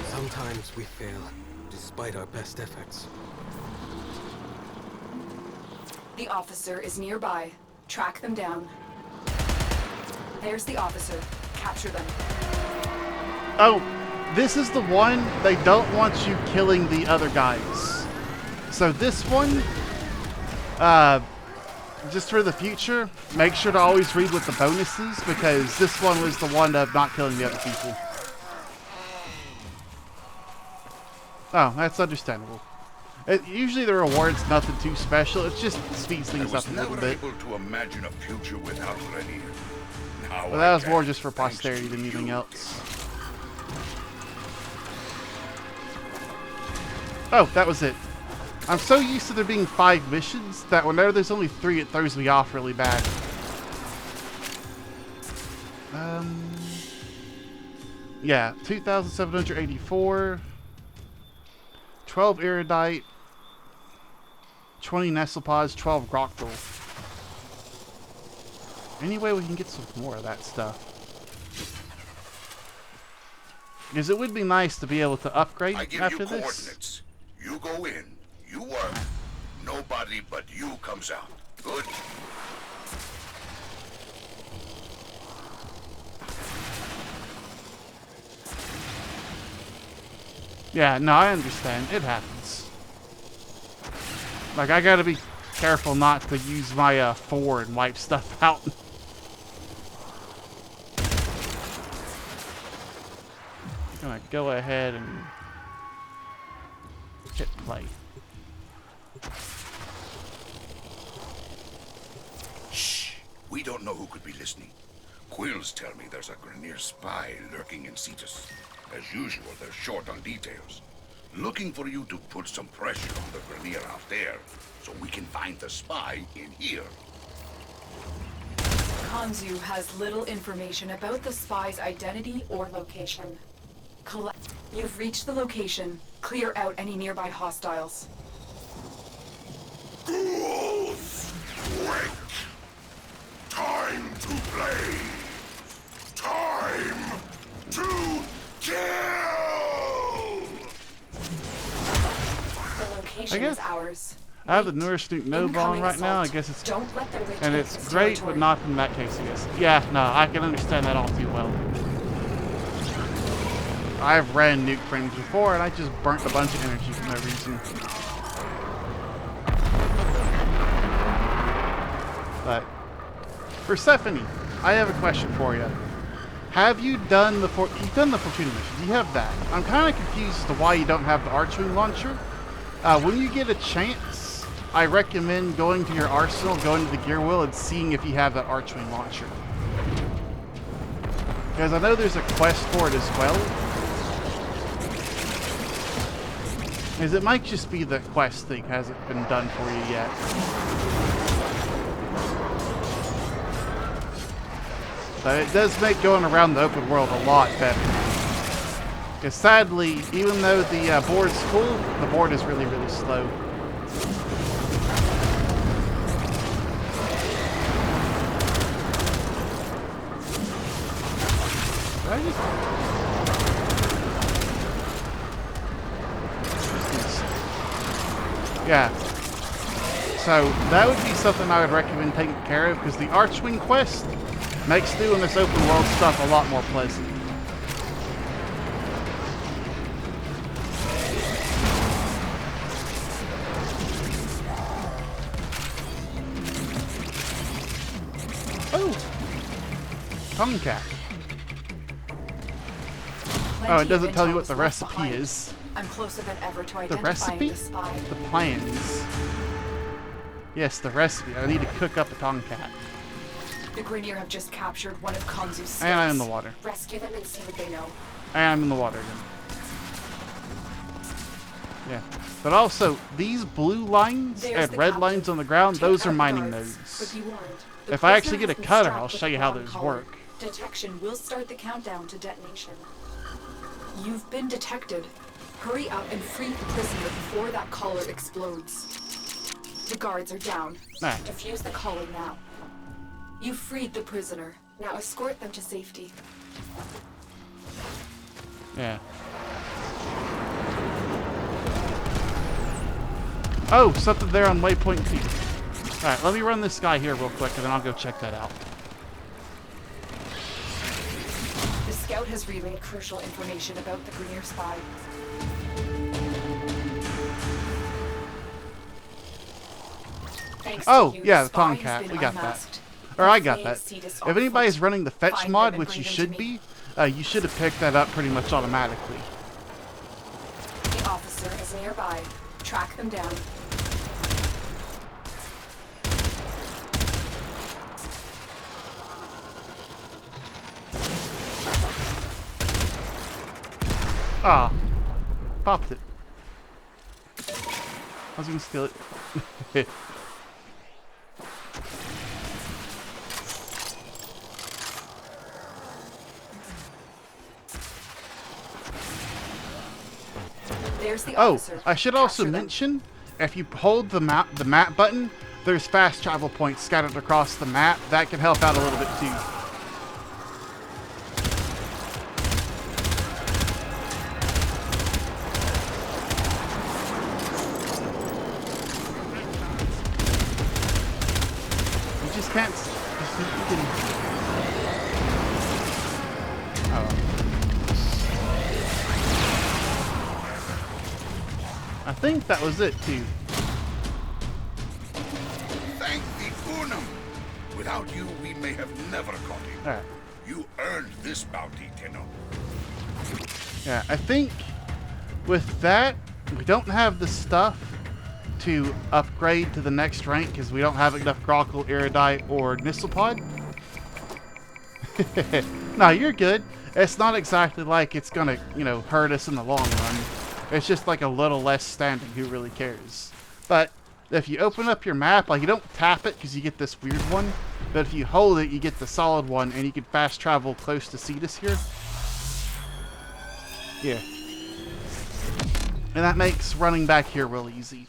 Sometimes we fail, despite our best efforts. The officer is nearby. Track them down. There's the officer. Capture them. Oh, this is the one they don't want you killing the other guys. So this one, just for the future, make sure to always read what the bonus is, because this one was the one of not killing the other people. Oh, that's understandable. Usually the reward's nothing too special, it just speeds things up a little bit. I was never able to imagine a future without Grenier. Now But that was more just for posterity than anything else. Oh, that was it. I'm so used to there being 5 missions that whenever there's only 3, it throws me off really bad. Yeah, 2,784. 12 Erudite. 20 Nestlepods, 12 Groctol. Anyway, we can get some more of that stuff. Because it would be nice to be able to upgrade I give after you this. coordinates. You go in, you work. Nobody but you comes out. Good? Yeah, no, I understand. It happens. Like, I gotta be careful not to use my 4 and wipe stuff out. I'm gonna go ahead and hit play. Shh. We don't know who could be listening. Quills tell me there's a Grenier spy lurking in Cetus. As usual, they're short on details. Looking for you to put some pressure on the Grenier out there, so we can find the spy in here. Kanzu has little information about the spy's identity or location. You've reached the location. Clear out any nearby hostiles. Ghouls! Wake! Time to play! Time to kill! The location is ours. I have the newer Snoop Nova on right now. I guess it's Don't let them and it's great, but not in that case. I guess. Yeah, no, I can understand that all too well. I've ran nuke frames before, and I just burnt a bunch of energy for no reason. But Persephone, I have a question for you. Have you done the you've done the Fortuna missions? You have that. I'm kind of confused as to why you don't have the Archwing launcher. When you get a chance, I recommend going to your arsenal, going to the gear wheel, and seeing if you have that Archwing launcher. Because I know there's a quest for it as well. Because it might just be the quest thing hasn't been done for you yet. But it does make going around the open world a lot better. Because sadly, even though the board's full, the board is really, really slow. Yeah. So that would be something I would recommend taking care of, because the Archwing quest makes doing this open world stuff a lot more pleasant. Oh! Tongue-cap. Oh, it doesn't tell you what the recipe is. I'm closer than ever to The identifying recipe? the spy. The plans. Yes, the recipe. I need to cook up a tomcat. The Grenier have just captured one of Kanzu's slaves. And I'm in the water. Rescue them and see what they know. And I'm in the water again. Yeah. But also, these blue lines There's and the red captain. lines on the ground, Take those out are the mining guards. nodes. But be warned, the If I actually prisoner get a has been cutter, strapped I'll with show the you how bottom those collar. work. Detection will start the countdown to detonation. You've been detected. Hurry up and free the prisoner before that collar explodes. The guards are down. Nah. Defuse the collar now. You freed the prisoner. Now escort them to safety. Yeah. Oh, something there on waypoint 2. Alright, let me run this guy here real quick, and then I'll go check that out. The scout has relayed crucial information about the Grenier spy. Thanks Oh, to you, yeah, the spy has Tomcat. been We got unmasked. that. Or I got Flayed that. Cetus If on anybody's foot. running the fetch Find mod, them and which bring you them to should me. be, you should have picked that up pretty much automatically. The officer is nearby. Track them down. Ah. Popped it. I was gonna steal it. There's the Oh, officer. I should also Capture them. mention, if you hold the map button, there's fast travel points scattered across the map. That can help out a little bit too. You just can't. You can, oh. I think that was it too. Thank the Unum. Without you, we may have never caught him. Alright. You earned this bounty, Tenno. Yeah, I think with that, we don't have the stuff to upgrade to the next rank because we don't have enough Grockle, Iridite, or Nisselpod. No, you're good. It's not exactly like it's gonna, hurt us in the long run. It's just like a little less standing. Who really cares? But if you open up your map, like you don't tap it because you get this weird one. But if you hold it, you get the solid one, and you can fast travel close to Cetus here. Yeah. And that makes running back here real easy.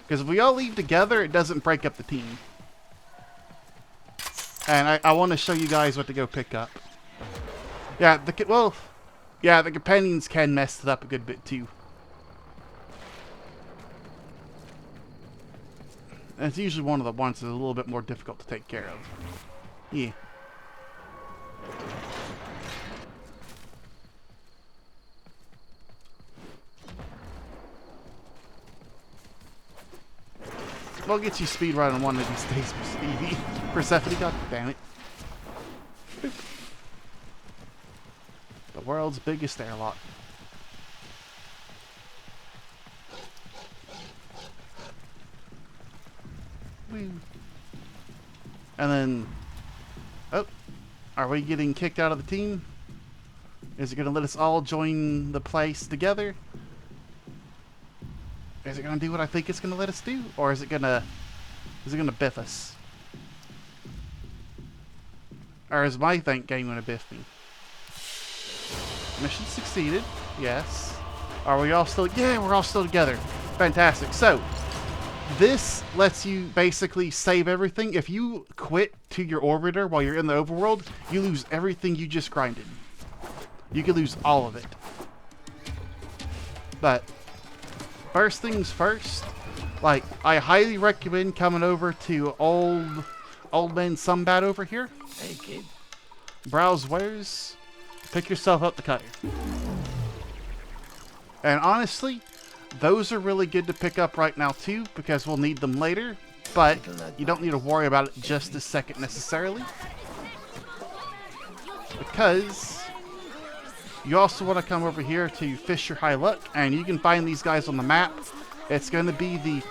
Because if we all leave together, it doesn't break up the team. And I want to show you guys what to go pick up. Yeah, the companions can mess it up a good bit too. And it's usually one of the ones that's a little bit more difficult to take care of. Yeah. We'll get you speed running one of these days, Stevie. Persephone, god damn it. Boop. The world's biggest airlock. Woo. And then, oh, are we getting kicked out of the team? Is it going to let us all join the place together? Is it going to do what I think it's going to let us do? Or is it going to biff us? Or is my think game going to biff me? Mission succeeded. Yes. Are we all still? Yeah, we're all still together. Fantastic. So, this lets you basically save everything. If you quit to your orbiter while you're in the overworld, you lose everything you just grinded. You can lose all of it. But first things first, like, I highly recommend coming over to Old Man Sumbat over here. Hey, kid. Browse wares. Pick yourself up the cutter. And honestly, those are really good to pick up right now too, because we'll need them later. But you don't need to worry about it just this second necessarily. Because you also want to come over here to Fish Your High Luck, and you can find these guys on the map. it's going to be the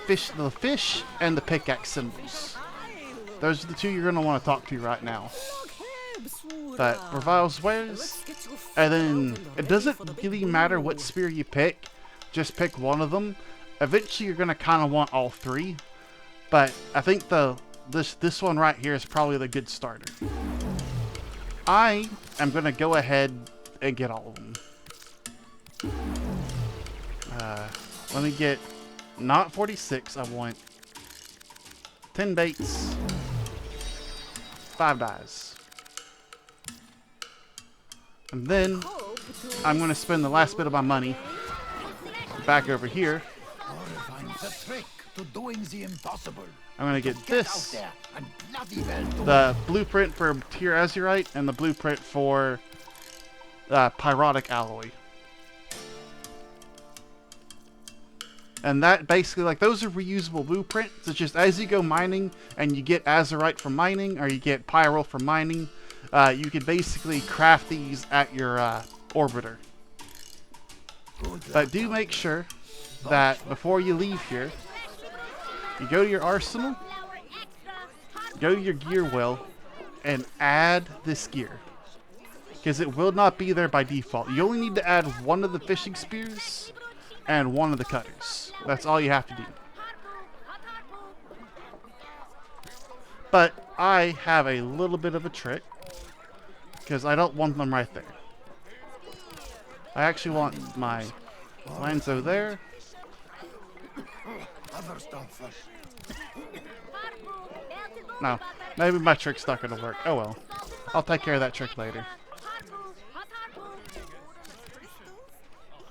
fish and the pickaxe symbols. Those are the two you're going to want to talk to right now. But reviles wares, and then it doesn't really matter what spear you pick, just pick one of them. Eventually you're going to kind of want all three, but I think this one right here is probably the good starter. I am going to go ahead and get all of them. Let me get, not 46, I want 10 baits, 5 dies. And then I'm going to spend the last bit of my money back over here. I'm going to get this, the blueprint for Tier Azurite and the blueprint for Pyrotic Alloy. And that basically, like, those are reusable blueprints. It's just as you go mining and you get Azurite from mining or you get Pyro from mining, you can basically craft these at your orbiter. But do make sure that before you leave here, you go to your arsenal, go to your gear well, and add this gear. Because it will not be there by default. You only need to add one of the fishing spears and one of the cutters. That's all you have to do. But I have a little bit of a trick, because I don't want them right there. I actually want my Lanzo there. No, maybe my trick's not going to work. Oh well. I'll take care of that trick later.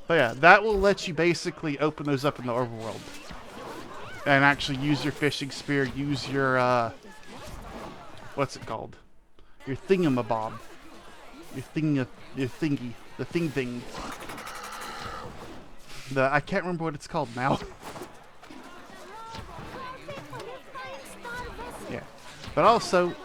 But yeah, that will let you basically open those up in the overworld. And actually use your fishing spear, use your, what's it called? Your thingamabob. Your thingy. The thing. I can't remember what it's called now. Yeah. But also,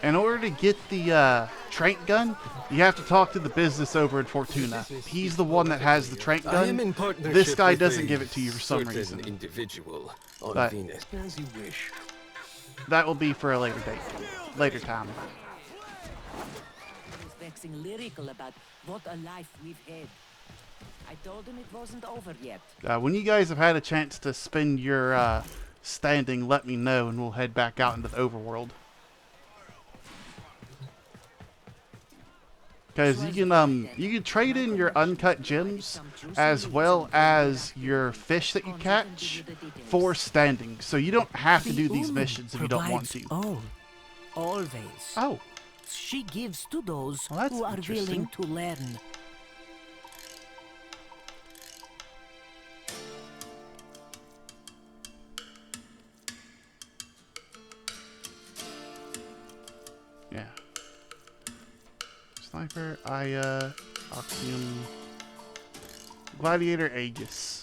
in order to get the trank gun, you have to talk to the business over in Fortuna. He's the one that has the trank gun. This guy doesn't give it to you for some reason. Individual on But Venus. As you wish. That will be for a later date, later time. He was waxing lyrical about what a life we've had. I told him it wasn't over yet. When you guys have had a chance to spend your standing, let me know, and we'll head back out into the overworld. Because you can trade in your uncut gems as well as your fish that you catch for standing. So you don't have to do these missions if you don't want to. Oh, always. Oh. She gives to those Well, who are willing to learn. Yeah. Sniper, Aya, Oxium, Gladiator Aegis.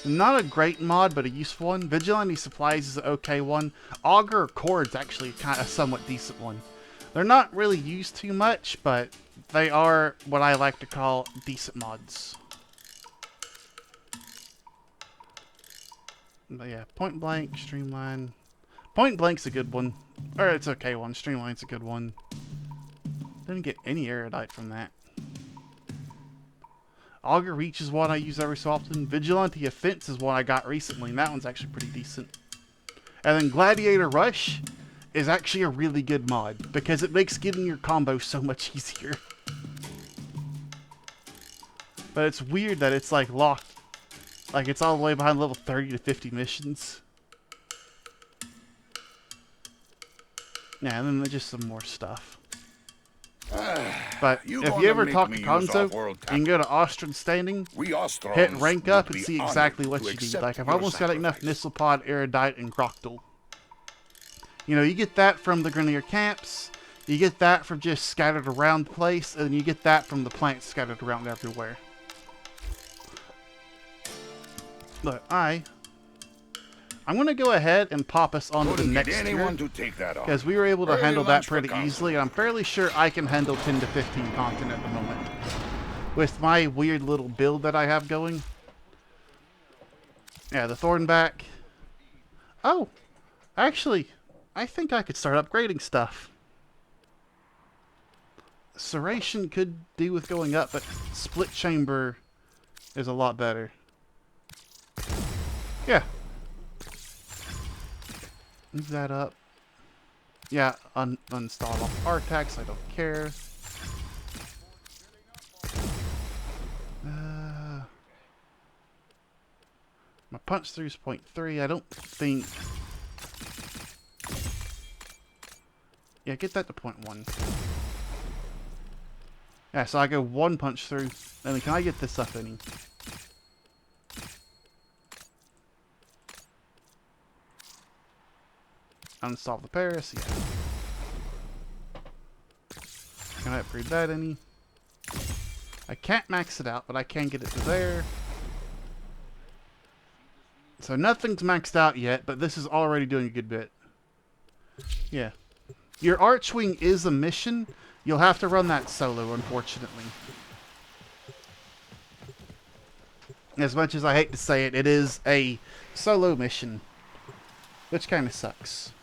Not a great mod, but a useful one. Vigilante Supplies is an okay one. Augur Chord's actually kind of a somewhat decent one. They're not really used too much, but they are what I like to call decent mods. But yeah, Point Blank, Streamline. Point Blank's a good one. Or it's okay one. Streamline's a good one. Didn't get any erudite from that. Augur Reach is one I use every so often. Vigilante Offense is one I got recently, and that one's actually pretty decent. And then Gladiator Rush is actually a really good mod, because it makes getting your combo so much easier. But it's weird that it's like locked. Like it's all the way behind level 30 to 50 missions. Yeah, and then there's just some more stuff. But if you ever talk to Konzo, you can go to Austrian Standing, hit rank up, and see exactly what you need. Like, I've almost got enough Missile Pod, Erudite, and Groctyl. You know, you get that from the Grenier camps, you get that from just scattered around the place, and you get that from the plants scattered around everywhere. Look, I'm going to go ahead and pop us on to the next tier, because we were able to handle that pretty easily, and I'm fairly sure I can handle 10 to 15 content at the moment. with my weird little build that I have going. Yeah, the Thornback. Oh, actually, I think I could start upgrading stuff. Serration could do with going up, but Split Chamber is a lot better. Yeah. Move that up. Yeah, uninstall off Artax, I don't care. My punch through is 0.3. I don't think... Yeah, get that to 0.1. Yeah, so I go 1 punch through. And then can I get this up any? Unsolve the Paris, yeah. Can I upgrade that any? I can't max it out, but I can get it to there. So nothing's maxed out yet, but this is already doing a good bit. Yeah. Your Archwing is a mission. You'll have to run that solo, unfortunately. As much as I hate to say it, it is a solo mission. Which kind of sucks.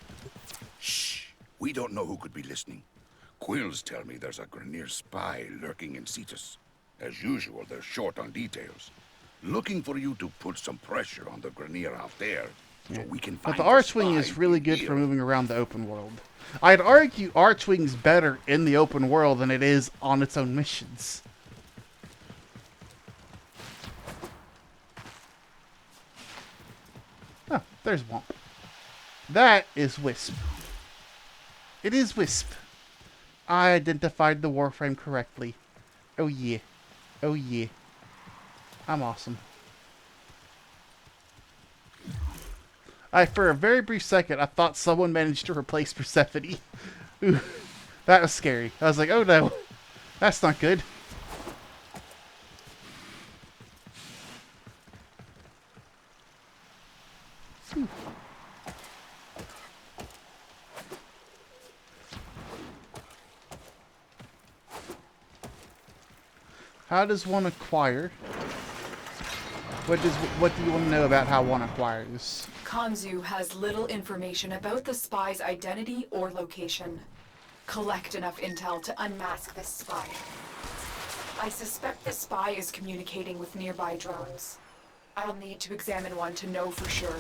Shh. We don't know who could be listening. Quills tell me there's a Grenier spy lurking in Cetus. As usual, they're short on details. Looking for you to put some pressure on the Grenier out there, so we can find But the Archwing is really good for moving around the open world. I'd argue Archwing's better in the open world than it is on its own missions. Oh, there's Womp. That is Wisp. It is Wisp. I identified the Warframe correctly. Oh yeah. Oh yeah. I'm awesome. For a very brief second, I thought someone managed to replace Persephone. Ooh, that was scary. I was like, oh no, that's not good. How does one acquire? What do you want to know about how one acquires? Kanzu has little information about the spy's identity or location. Collect enough intel to unmask this spy. I suspect the spy is communicating with nearby drones. I'll need to examine one to know for sure.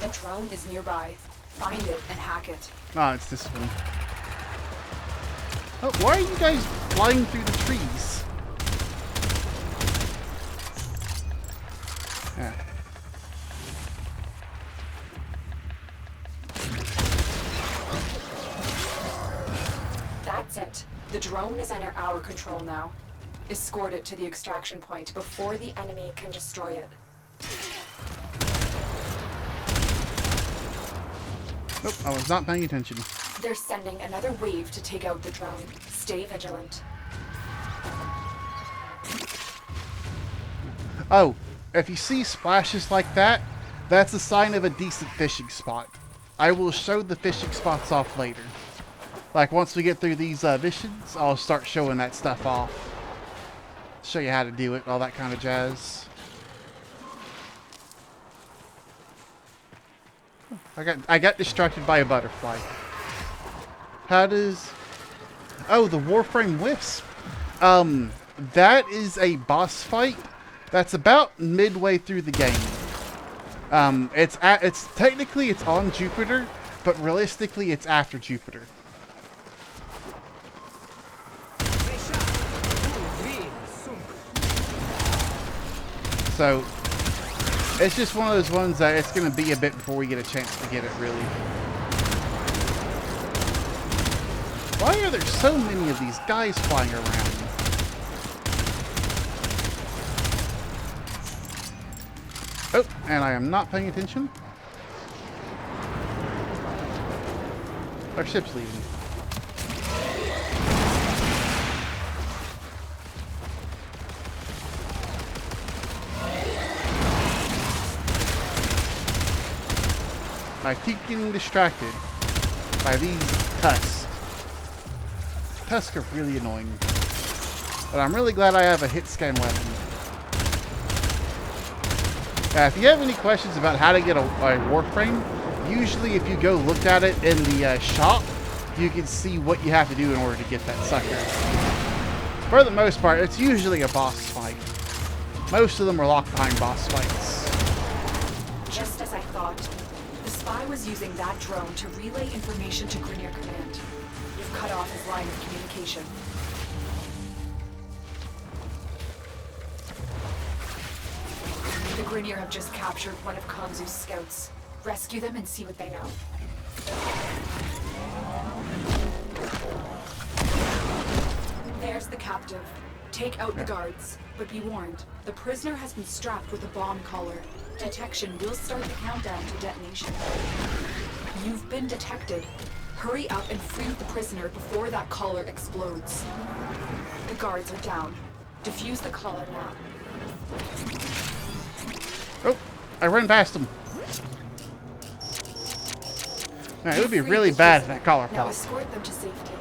The drone is nearby. Find it and hack it. Oh, it's this one. Oh, why are you guys flying through the trees? Yeah. That's it. The drone is under our control now. Escort it to the extraction point before the enemy can destroy it. Nope, I was not paying attention. They're sending another wave to take out the drone. Stay vigilant. Oh, if you see splashes like that, that's a sign of a decent fishing spot. I will show the fishing spots off later. Like, once we get through these missions, I'll start showing that stuff off. Show you how to do it, all that kind of jazz. I got distracted by a butterfly. How does... Oh, the Warframe Wisp. That is a boss fight that's about midway through the game. It's technically it's on Jupiter, but realistically it's after Jupiter. So it's just one of those ones that it's going to be a bit before we get a chance to get it, really. Why are there so many of these guys flying around? Oh, and I am not paying attention. Our ship's leaving. I keep getting distracted. by these tusks. Tusks are really annoying. But I'm really glad I have a hit scan weapon. If you have any questions about how to get a Warframe, usually if you go look at it in the shop, you can see what you have to do in order to get that sucker. For the most part, it's usually a boss fight. Most of them are locked behind boss fights. Just as I thought. The spy was using that drone to relay information to Grenier Command. You've cut off his line of communication. The Grenier have just captured one of Kanzu's scouts. Rescue them and see what they know. There's the captive. Take out the guards, but be warned, the prisoner has been strapped with a bomb collar. Detection will start the countdown to detonation. You've been detected. Hurry up and free the prisoner before that collar explodes. The guards are down. Defuse the collar now. Oh, I ran past him. Now, it would be really bad if that collar Now popped. escort them to safety.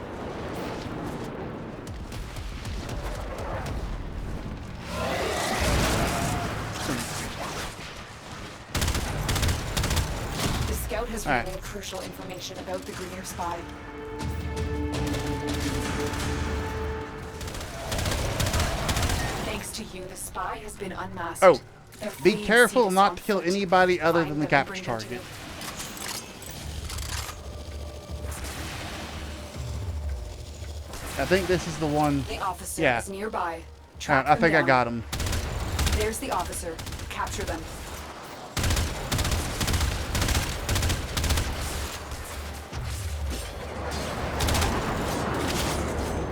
The scout has relayed crucial information about the Grenier spy. Thanks to you, the spy has been unmasked. Oh, They're be fleeing careful Cetus not on to kill foot. anybody other than Find the them and capture bring them to target. me. I think this is the one. The officer Yeah. is nearby. I Track them think I down. got him. There's the officer. Capture them.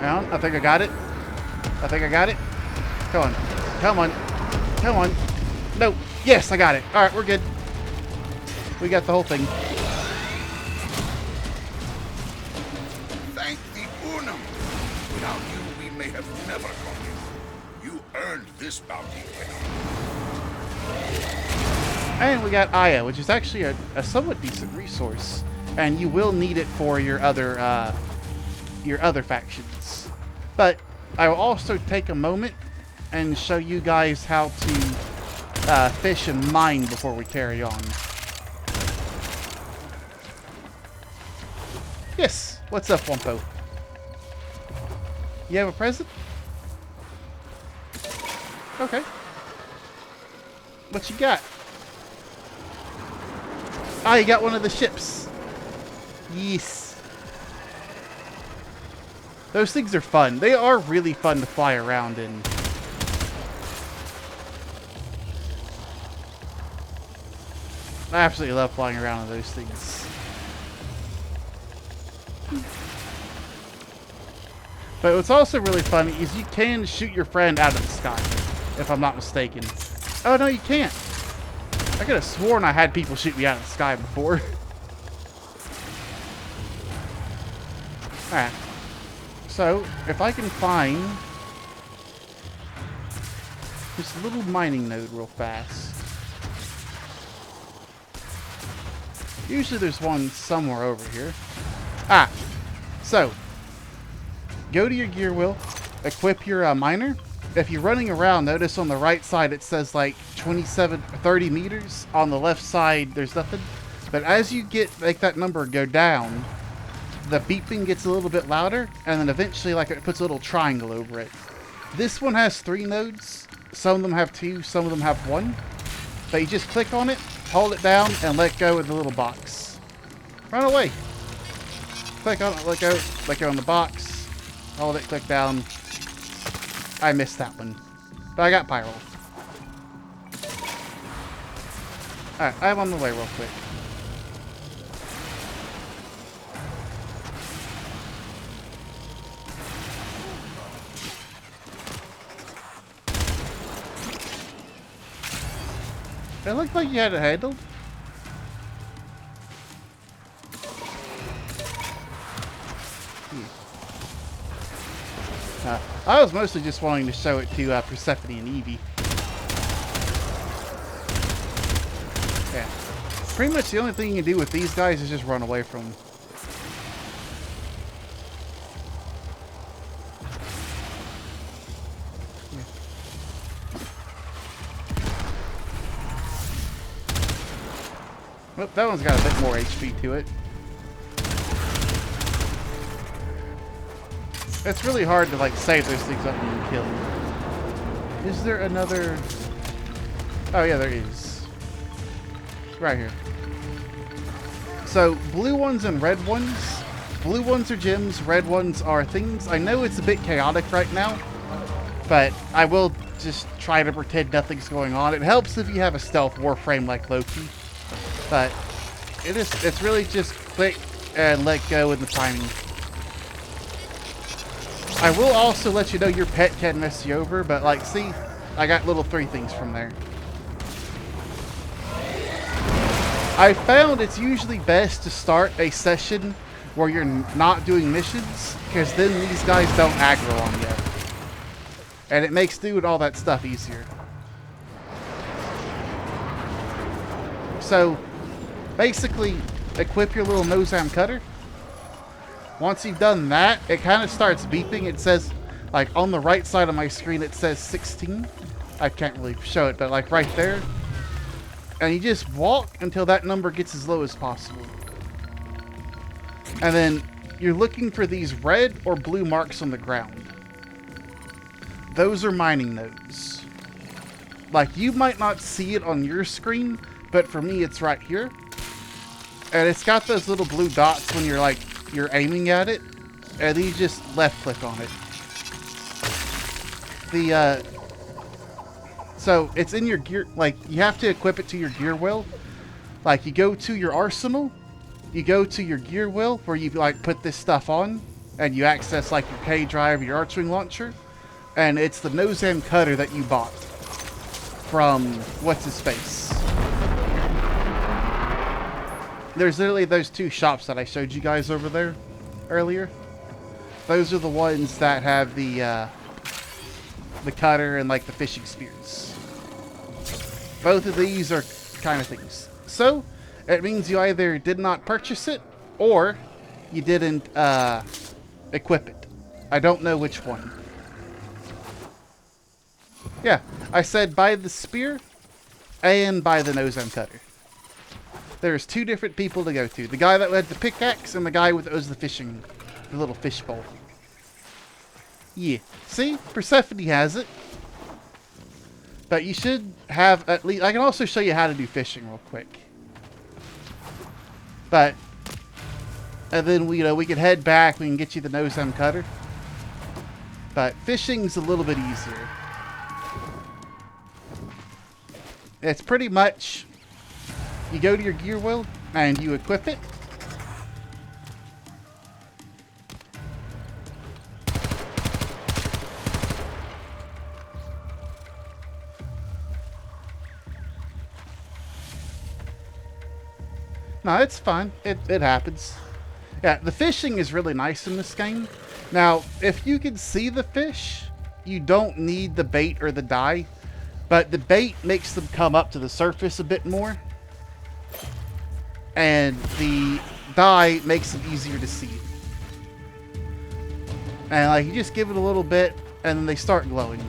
Down. I think I got it. I think I got it. Come on. Come on. Come on. No. Yes, I got it. Alright, we're good. We got the whole thing. Thank the Unum. Without you, we may have never caught him. You earned this bounty. And we got Aya, which is actually a somewhat decent resource. And you will need it for your other factions. But I will also take a moment and show you guys how to fish and mine before we carry on. Yes, what's up, Wumpo? You have a present? Okay. What you got? Ah, you got one of the ships. Yes. Those things are fun. They are really fun to fly around in. I absolutely love flying around in those things. But what's also really funny is you can shoot your friend out of the sky, if I'm not mistaken. Oh, no, you can't. I could have sworn I had people shoot me out of the sky before. Alright. So, if I can find this little mining node real fast. Usually there's one somewhere over here. Ah! So, go to your gear wheel, equip your miner. If you're running around, notice on the right side it says like 30 meters. On the left side, there's nothing. But as you make that number go down, the beeping gets a little bit louder, and then eventually like it puts a little triangle over it. This one has 3 nodes. Some of them have 2, some of them have 1. But you just click on it, hold it down, and let go of the little box. Run away. Click on it, let go on the box. Hold it, click down. I missed that one. But I got Pyro. Alright, I'm on the way real quick. It looked like you had it handled. I was mostly just wanting to show it to Persephone and Evie. Yeah. Pretty much the only thing you can do with these guys is just run away from them. Oh, that one's got a bit more HP to it. It's really hard to like save those things up when you kill them. Is there another? Oh yeah, there is. Right here. So blue ones and red ones. Blue ones are gems, red ones are things. I know it's a bit chaotic right now, but I will just try to pretend nothing's going on. It helps if you have a stealth Warframe like Loki, but it's really just click and let go in the timing. I will also let you know your pet can mess you over, but like, see, I got little 3 things from there. I found it's usually best to start a session where you're not doing missions, because then these guys don't aggro on you. And it makes doing all that stuff easier. So, basically, equip your little Nozam cutter. Once you've done that, it kind of starts beeping. It says, like, on the right side of my screen, it says 16. I can't really show it, but like right there. And you just walk until that number gets as low as possible. And then you're looking for these red or blue marks on the ground. Those are mining nodes. Like, you might not see it on your screen, but for me it's right here. And it's got those little blue dots when you're aiming at it. And then you just left click on it. So it's in your gear, like you have to equip it to your gear wheel. Like you go to your arsenal, you go to your gear wheel where you like put this stuff on and you access like your K drive, your Archwing launcher, and it's the Nozam cutter that you bought from what's his face. There's literally those 2 shops that I showed you guys over there earlier. Those are the ones that have the cutter and like the fishing spears. Both of these are kind of things. So it means you either did not purchase it or you didn't equip it. I don't know which one. Yeah, I said buy the spear and buy the Nozam cutter. There's 2 different people to go to. The guy that had the pickaxe and the guy with the little fish bowl. Yeah. See? Persephone has it. But you should have at least... I can also show you how to do fishing real quick. But... And then, we can head back. We can get you the Nozam cutter. But fishing's a little bit easier. It's pretty much... You go to your gear wheel and you equip it. No, it's fine. It happens. Yeah, the fishing is really nice in this game. Now, if you can see the fish, you don't need the bait or the dye. But the bait makes them come up to the surface a bit more. And the dye makes them easier to see. And like, you just give it a little bit, and then they start glowing.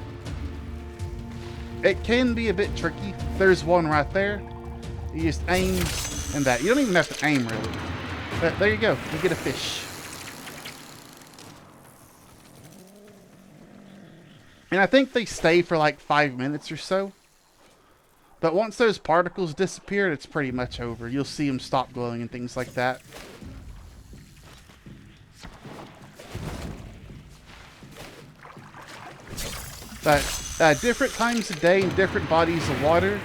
It can be a bit tricky. There's one right there. You just aim, and that. You don't even have to aim, really. But there you go. You get a fish. And I think they stay for like 5 minutes or so. But once those particles disappear, it's pretty much over. You'll see them stop glowing and things like that. But different times of day and different bodies of water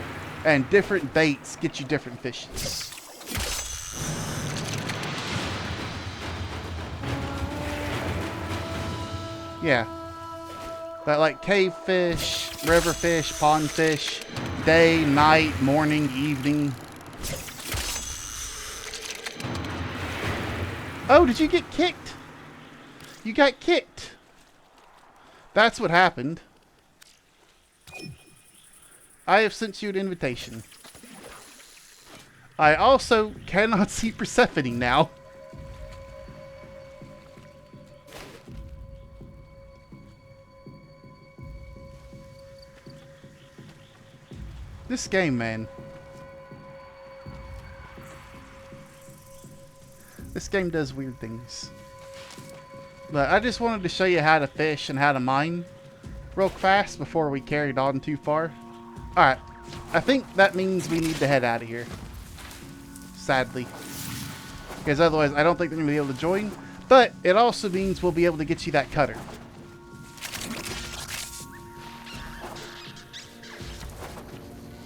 and different baits get you different fishes. Yeah. But like cave fish, river fish, pond fish, day, night, morning, evening. Oh, did you get kicked? You got kicked. That's what happened. I have sent you an invitation. I also cannot see Persephone now. This game, man. This game does weird things. But I just wanted to show you how to fish and how to mine real fast before we carried on too far. Alright, I think that means we need to head out of here. Sadly. Because otherwise I don't think they're going to be able to join. But it also means we'll be able to get you that cutter.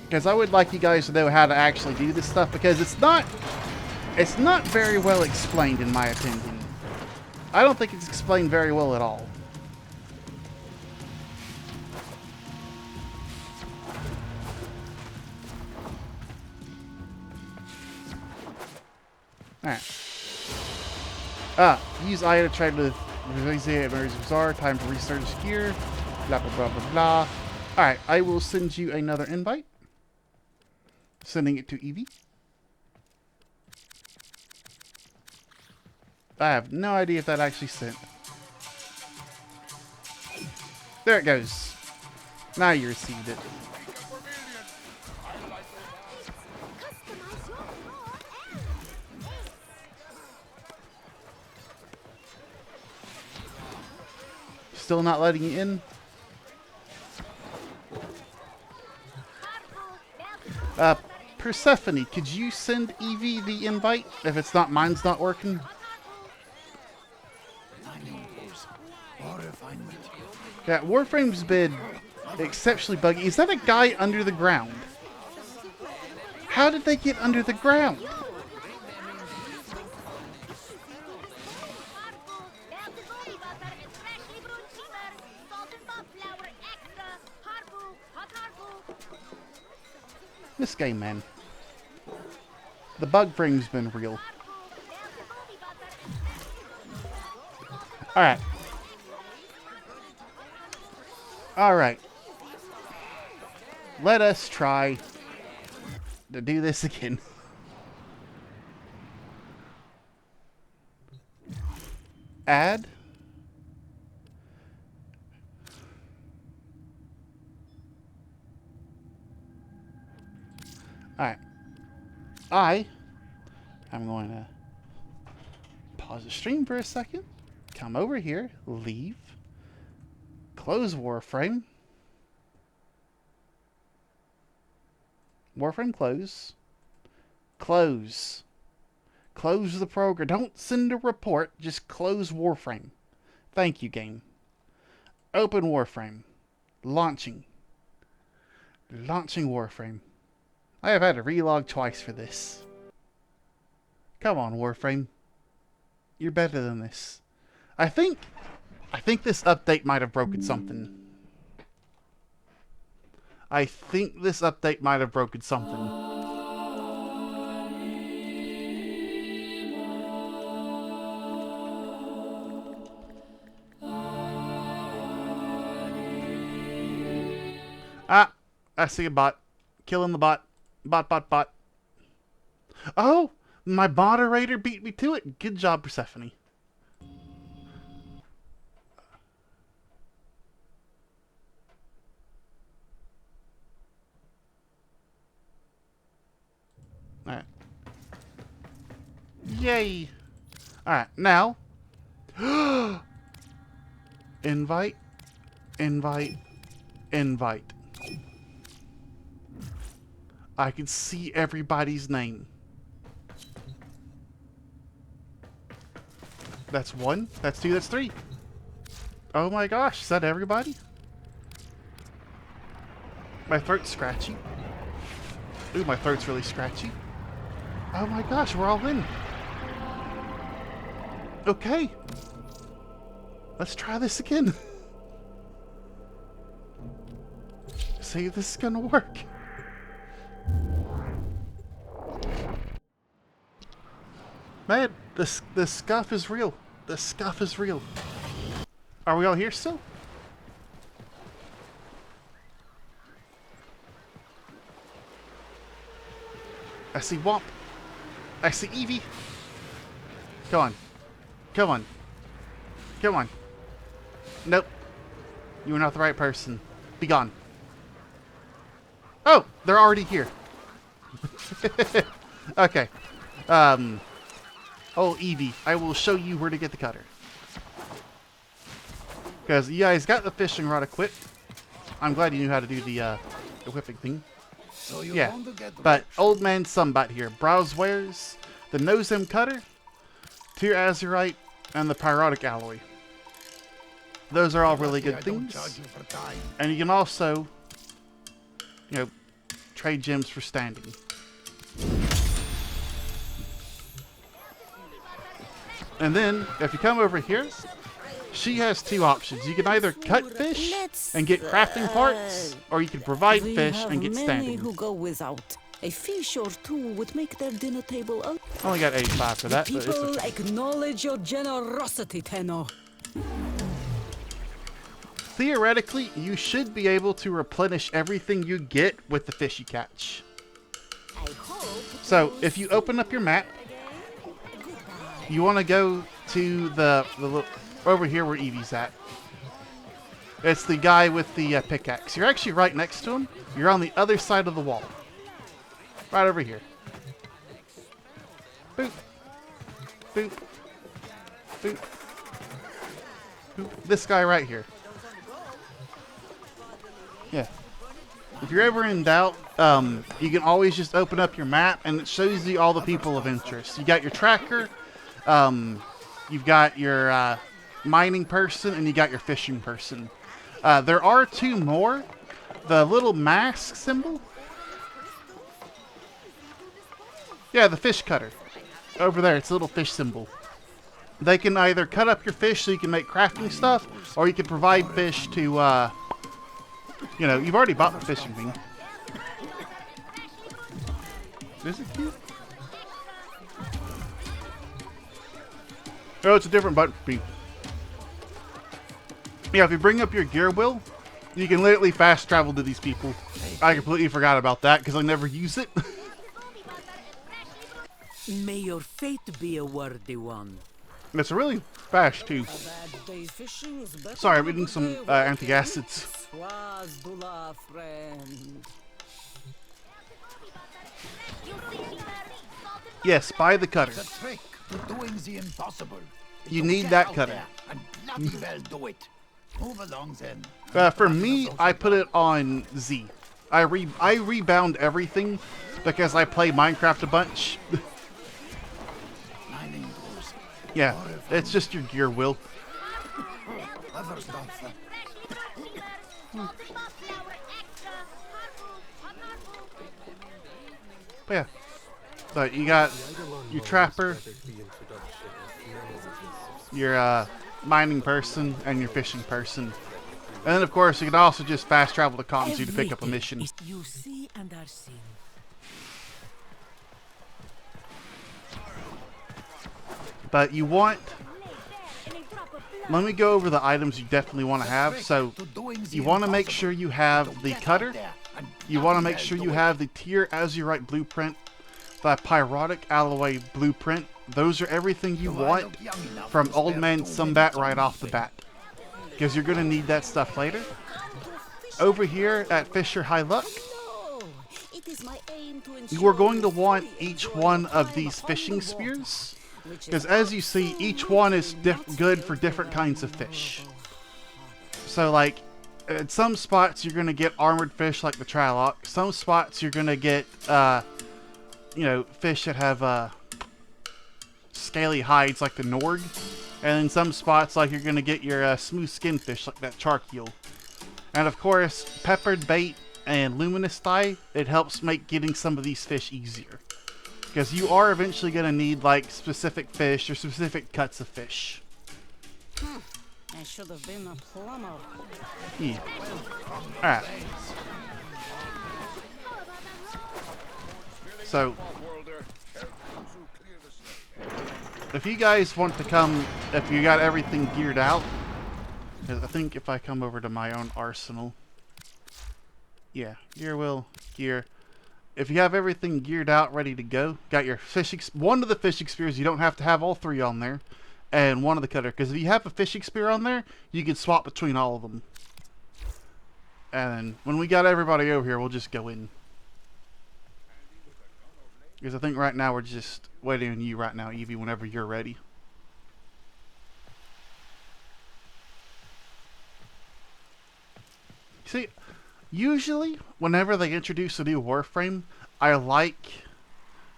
Because I would like you guys to know how to actually do this stuff, because it's not very well explained in my opinion. I don't think it's explained very well at all. Alright. Use I to trade with emergency bazaar. Time to restart gear. Blah blah blah blah blah. Alright, I will send you another invite. Sending it to Evie. I have no idea if that actually sent. There it goes. Now you received it. Still not letting you in? Persephone, could you send Evie the invite if it's not mine's not working? Yeah, Warframe's been exceptionally buggy. Is that a guy under the ground? How did they get under the ground? This game, man. The bug frame's been real. Alright. Alright. Let us try to do this again. Add. Alright. I'm going to pause the stream for a second. Come over here. Leave. Close Warframe. Warframe close. Close. Close the program. Don't send a report. Just close Warframe. Thank you, game. Open Warframe. Launching. Launching Warframe. I have had to relog twice for this. Come on, Warframe. You're better than this. I think this update might have broken something. I think this update might have broken something. Ah, I see a bot. Killing the bot. Bot. Oh, my moderator beat me to it. Good job, Persephone. Alright. Yay. Alright, now. Invite. I can see everybody's name. That's 1, that's 2, that's 3. Oh my gosh, is that everybody? My throat's scratchy. Ooh, my throat's really scratchy. Oh my gosh, we're all in. Okay. Let's try this again. See if this is gonna work. Man, the scuff is real. The scuff is real. Are we all here still? I see Womp. I see Evie. Come on. Come on. Come on. Nope. You are not the right person. Be gone. Oh, they're already here. Okay. Oh, Evie, I will show you where to get the cutter. Because you guys got the fishing rod equipped. I'm glad you knew how to do the equipping thing. So you Yeah, want to get but old man Sunbat here. Browse wares, the Nosem cutter, Tier Azurite, and the Pyrotic alloy. Those are all really good things. And you can also, you know, trade gems for standing. And then, if you come over here, she has two options. You can either cut fish and get crafting parts, or you can provide fish and get standing. Who go without. A fish or two would make their dinner table up. I only got 85 for that, but it's People okay. acknowledge your generosity, Tenno. Theoretically, you should be able to replenish everything you get with the fish you catch. So, if you open up your map, you want to go to the over here where Evie's at. It's the guy with the pickaxe. You're actually right next to him. You're on the other side of the wall. Right over here. Boop. Boop. Boop. Boop. This guy right here. Yeah. If you're ever in doubt, you can always just open up your map and it shows you all the people of interest. You got your tracker, you've got your mining person, and you got your fishing person. There are two more. The little mask symbol. Yeah, the fish cutter. Over there, it's a little fish symbol. They can either cut up your fish so you can make crafting stuff, or you can provide fish to, you know, you've already bought the fishing thing. Is it cute? Oh, it's a different button. Yeah, if you bring up your gear wheel, you can literally fast travel to these people. I completely forgot about that because I never use it. May your fate be a worthy one. It's really fast too. Sorry, I'm eating some antacids. Yes, buy the cutter. The trick to doing the impossible. You need that cutter. And bloody well do it. Move along then. For me, I put it on Z. I rebound everything because I play Minecraft a bunch. Yeah, it's just your gear wheel. But yeah, so you got your trapper, your mining person, and your fishing person. And then of course you can also just fast travel to Kanzu to pick up a mission. You see and are seen. But you want... Let me go over the items you definitely want to have. So, you want to make sure you have the cutter. You want to make sure you have the Tier Azurite blueprint, the Pyrotic alloy blueprint. Those are everything you want from Old Man Sunbat right off the bat. Because you're going to need that stuff later. Over here at Fisher High Luck, you are going to want each one of these fishing spears. Because as you see, each one is good for different kinds of fish. So like, at some spots you're going to get armored fish like the Traloc. Some spots you're going to get, you know, fish that have scaly hides like the Norg. And in some spots like you're going to get your smooth skin fish like that Charkeel. And of course, peppered bait and luminous dye, it helps make getting some of these fish easier. Because you are eventually going to need, like, specific fish or specific cuts of fish. I should have been a plumber. Yeah. Alright. So, if you guys want to come, if you got everything geared out, I think if I come over to my own arsenal, yeah, gear wheel, gear. If you have everything geared out, ready to go, got your fishing, one of the fishing spears, you don't have to have all three on there, and one of the cutter, because if you have a fishing spear on there, you can swap between all of them. And when we got everybody over here, we'll just go in. Because I think right now we're just waiting on you right now, Evie, whenever you're ready. See, usually whenever they introduce a new Warframe, I like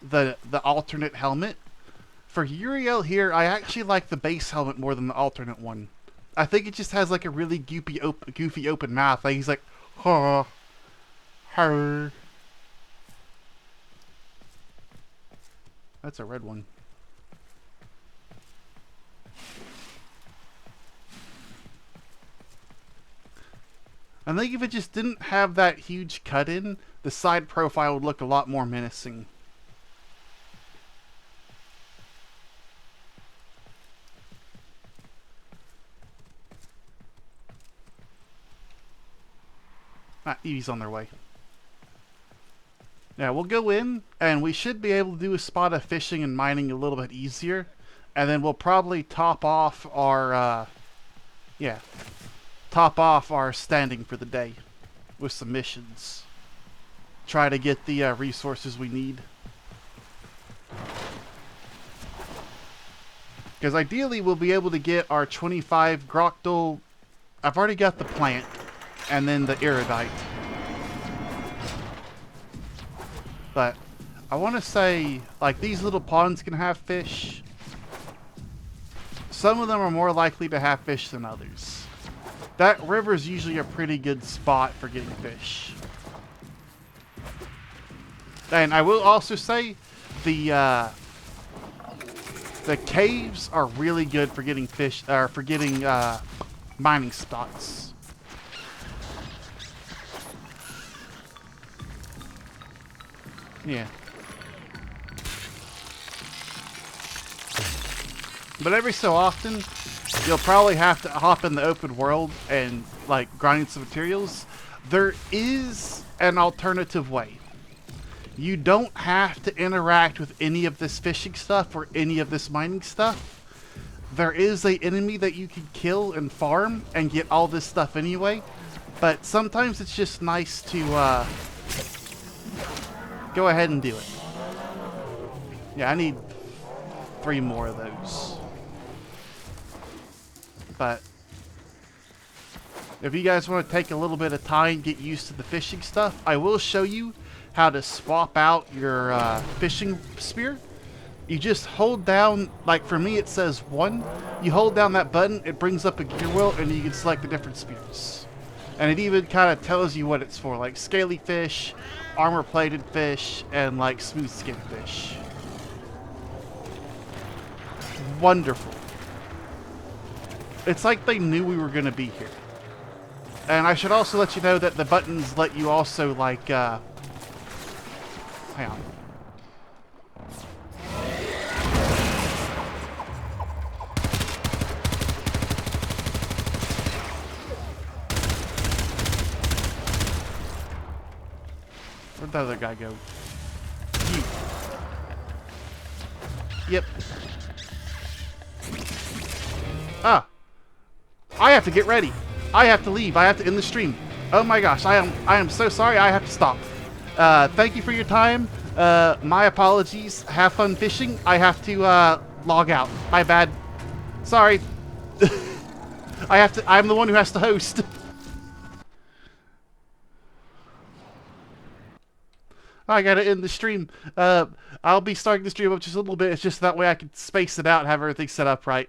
the alternate helmet. For Uriel here, I actually like the base helmet more than the alternate one. I think it just has like a really goofy open mouth. Like he's like, huh, her. That's a red one. I think if it just didn't have that huge cut in, the side profile would look a lot more menacing. Ah, Evie's on their way. Yeah, we'll go in, and we should be able to do a spot of fishing and mining a little bit easier. And then we'll probably top off our, top off our standing for the day with some missions. Try to get the resources we need. Because ideally we'll be able to get our 25 Groctyl. I've already got the plant, and then the Iridite. But I want to say, like, these little ponds can have fish. Some of them are more likely to have fish than others. That river is usually a pretty good spot for getting fish. And I will also say, the caves are really good for getting fish, or for getting mining spots. Yeah. But every so often, you'll probably have to hop in the open world and, like, grinding some materials. There is an alternative way. You don't have to interact with any of this fishing stuff or any of this mining stuff. There is an enemy that you can kill and farm and get all this stuff anyway. But sometimes it's just nice to, go ahead and do it. Yeah, I need 3 more of those. But if you guys want to take a little bit of time, get used to the fishing stuff, I will show you how to swap out your fishing spear. You just hold down, like for me it says 1. You hold down that button, it brings up a gear wheel, and you can select the different spears. And it even kind of tells you what it's for, like scaly fish, armor-plated fish, and like smooth-skinned fish. Wonderful. It's like they knew we were going to be here. And I should also let you know that the buttons let you also like, hang on. Where'd the other guy go? You. Yep. Ah. I have to get ready. I have to leave. I have to end the stream. Oh my gosh. I am so sorry. I have to stop. Thank you for your time. My apologies. Have fun fishing. I have to log out. My bad. Sorry. I'm the one who has to host. I gotta end the stream. I'll be starting the stream up just a little bit. It's just that way I can space it out and have everything set up right.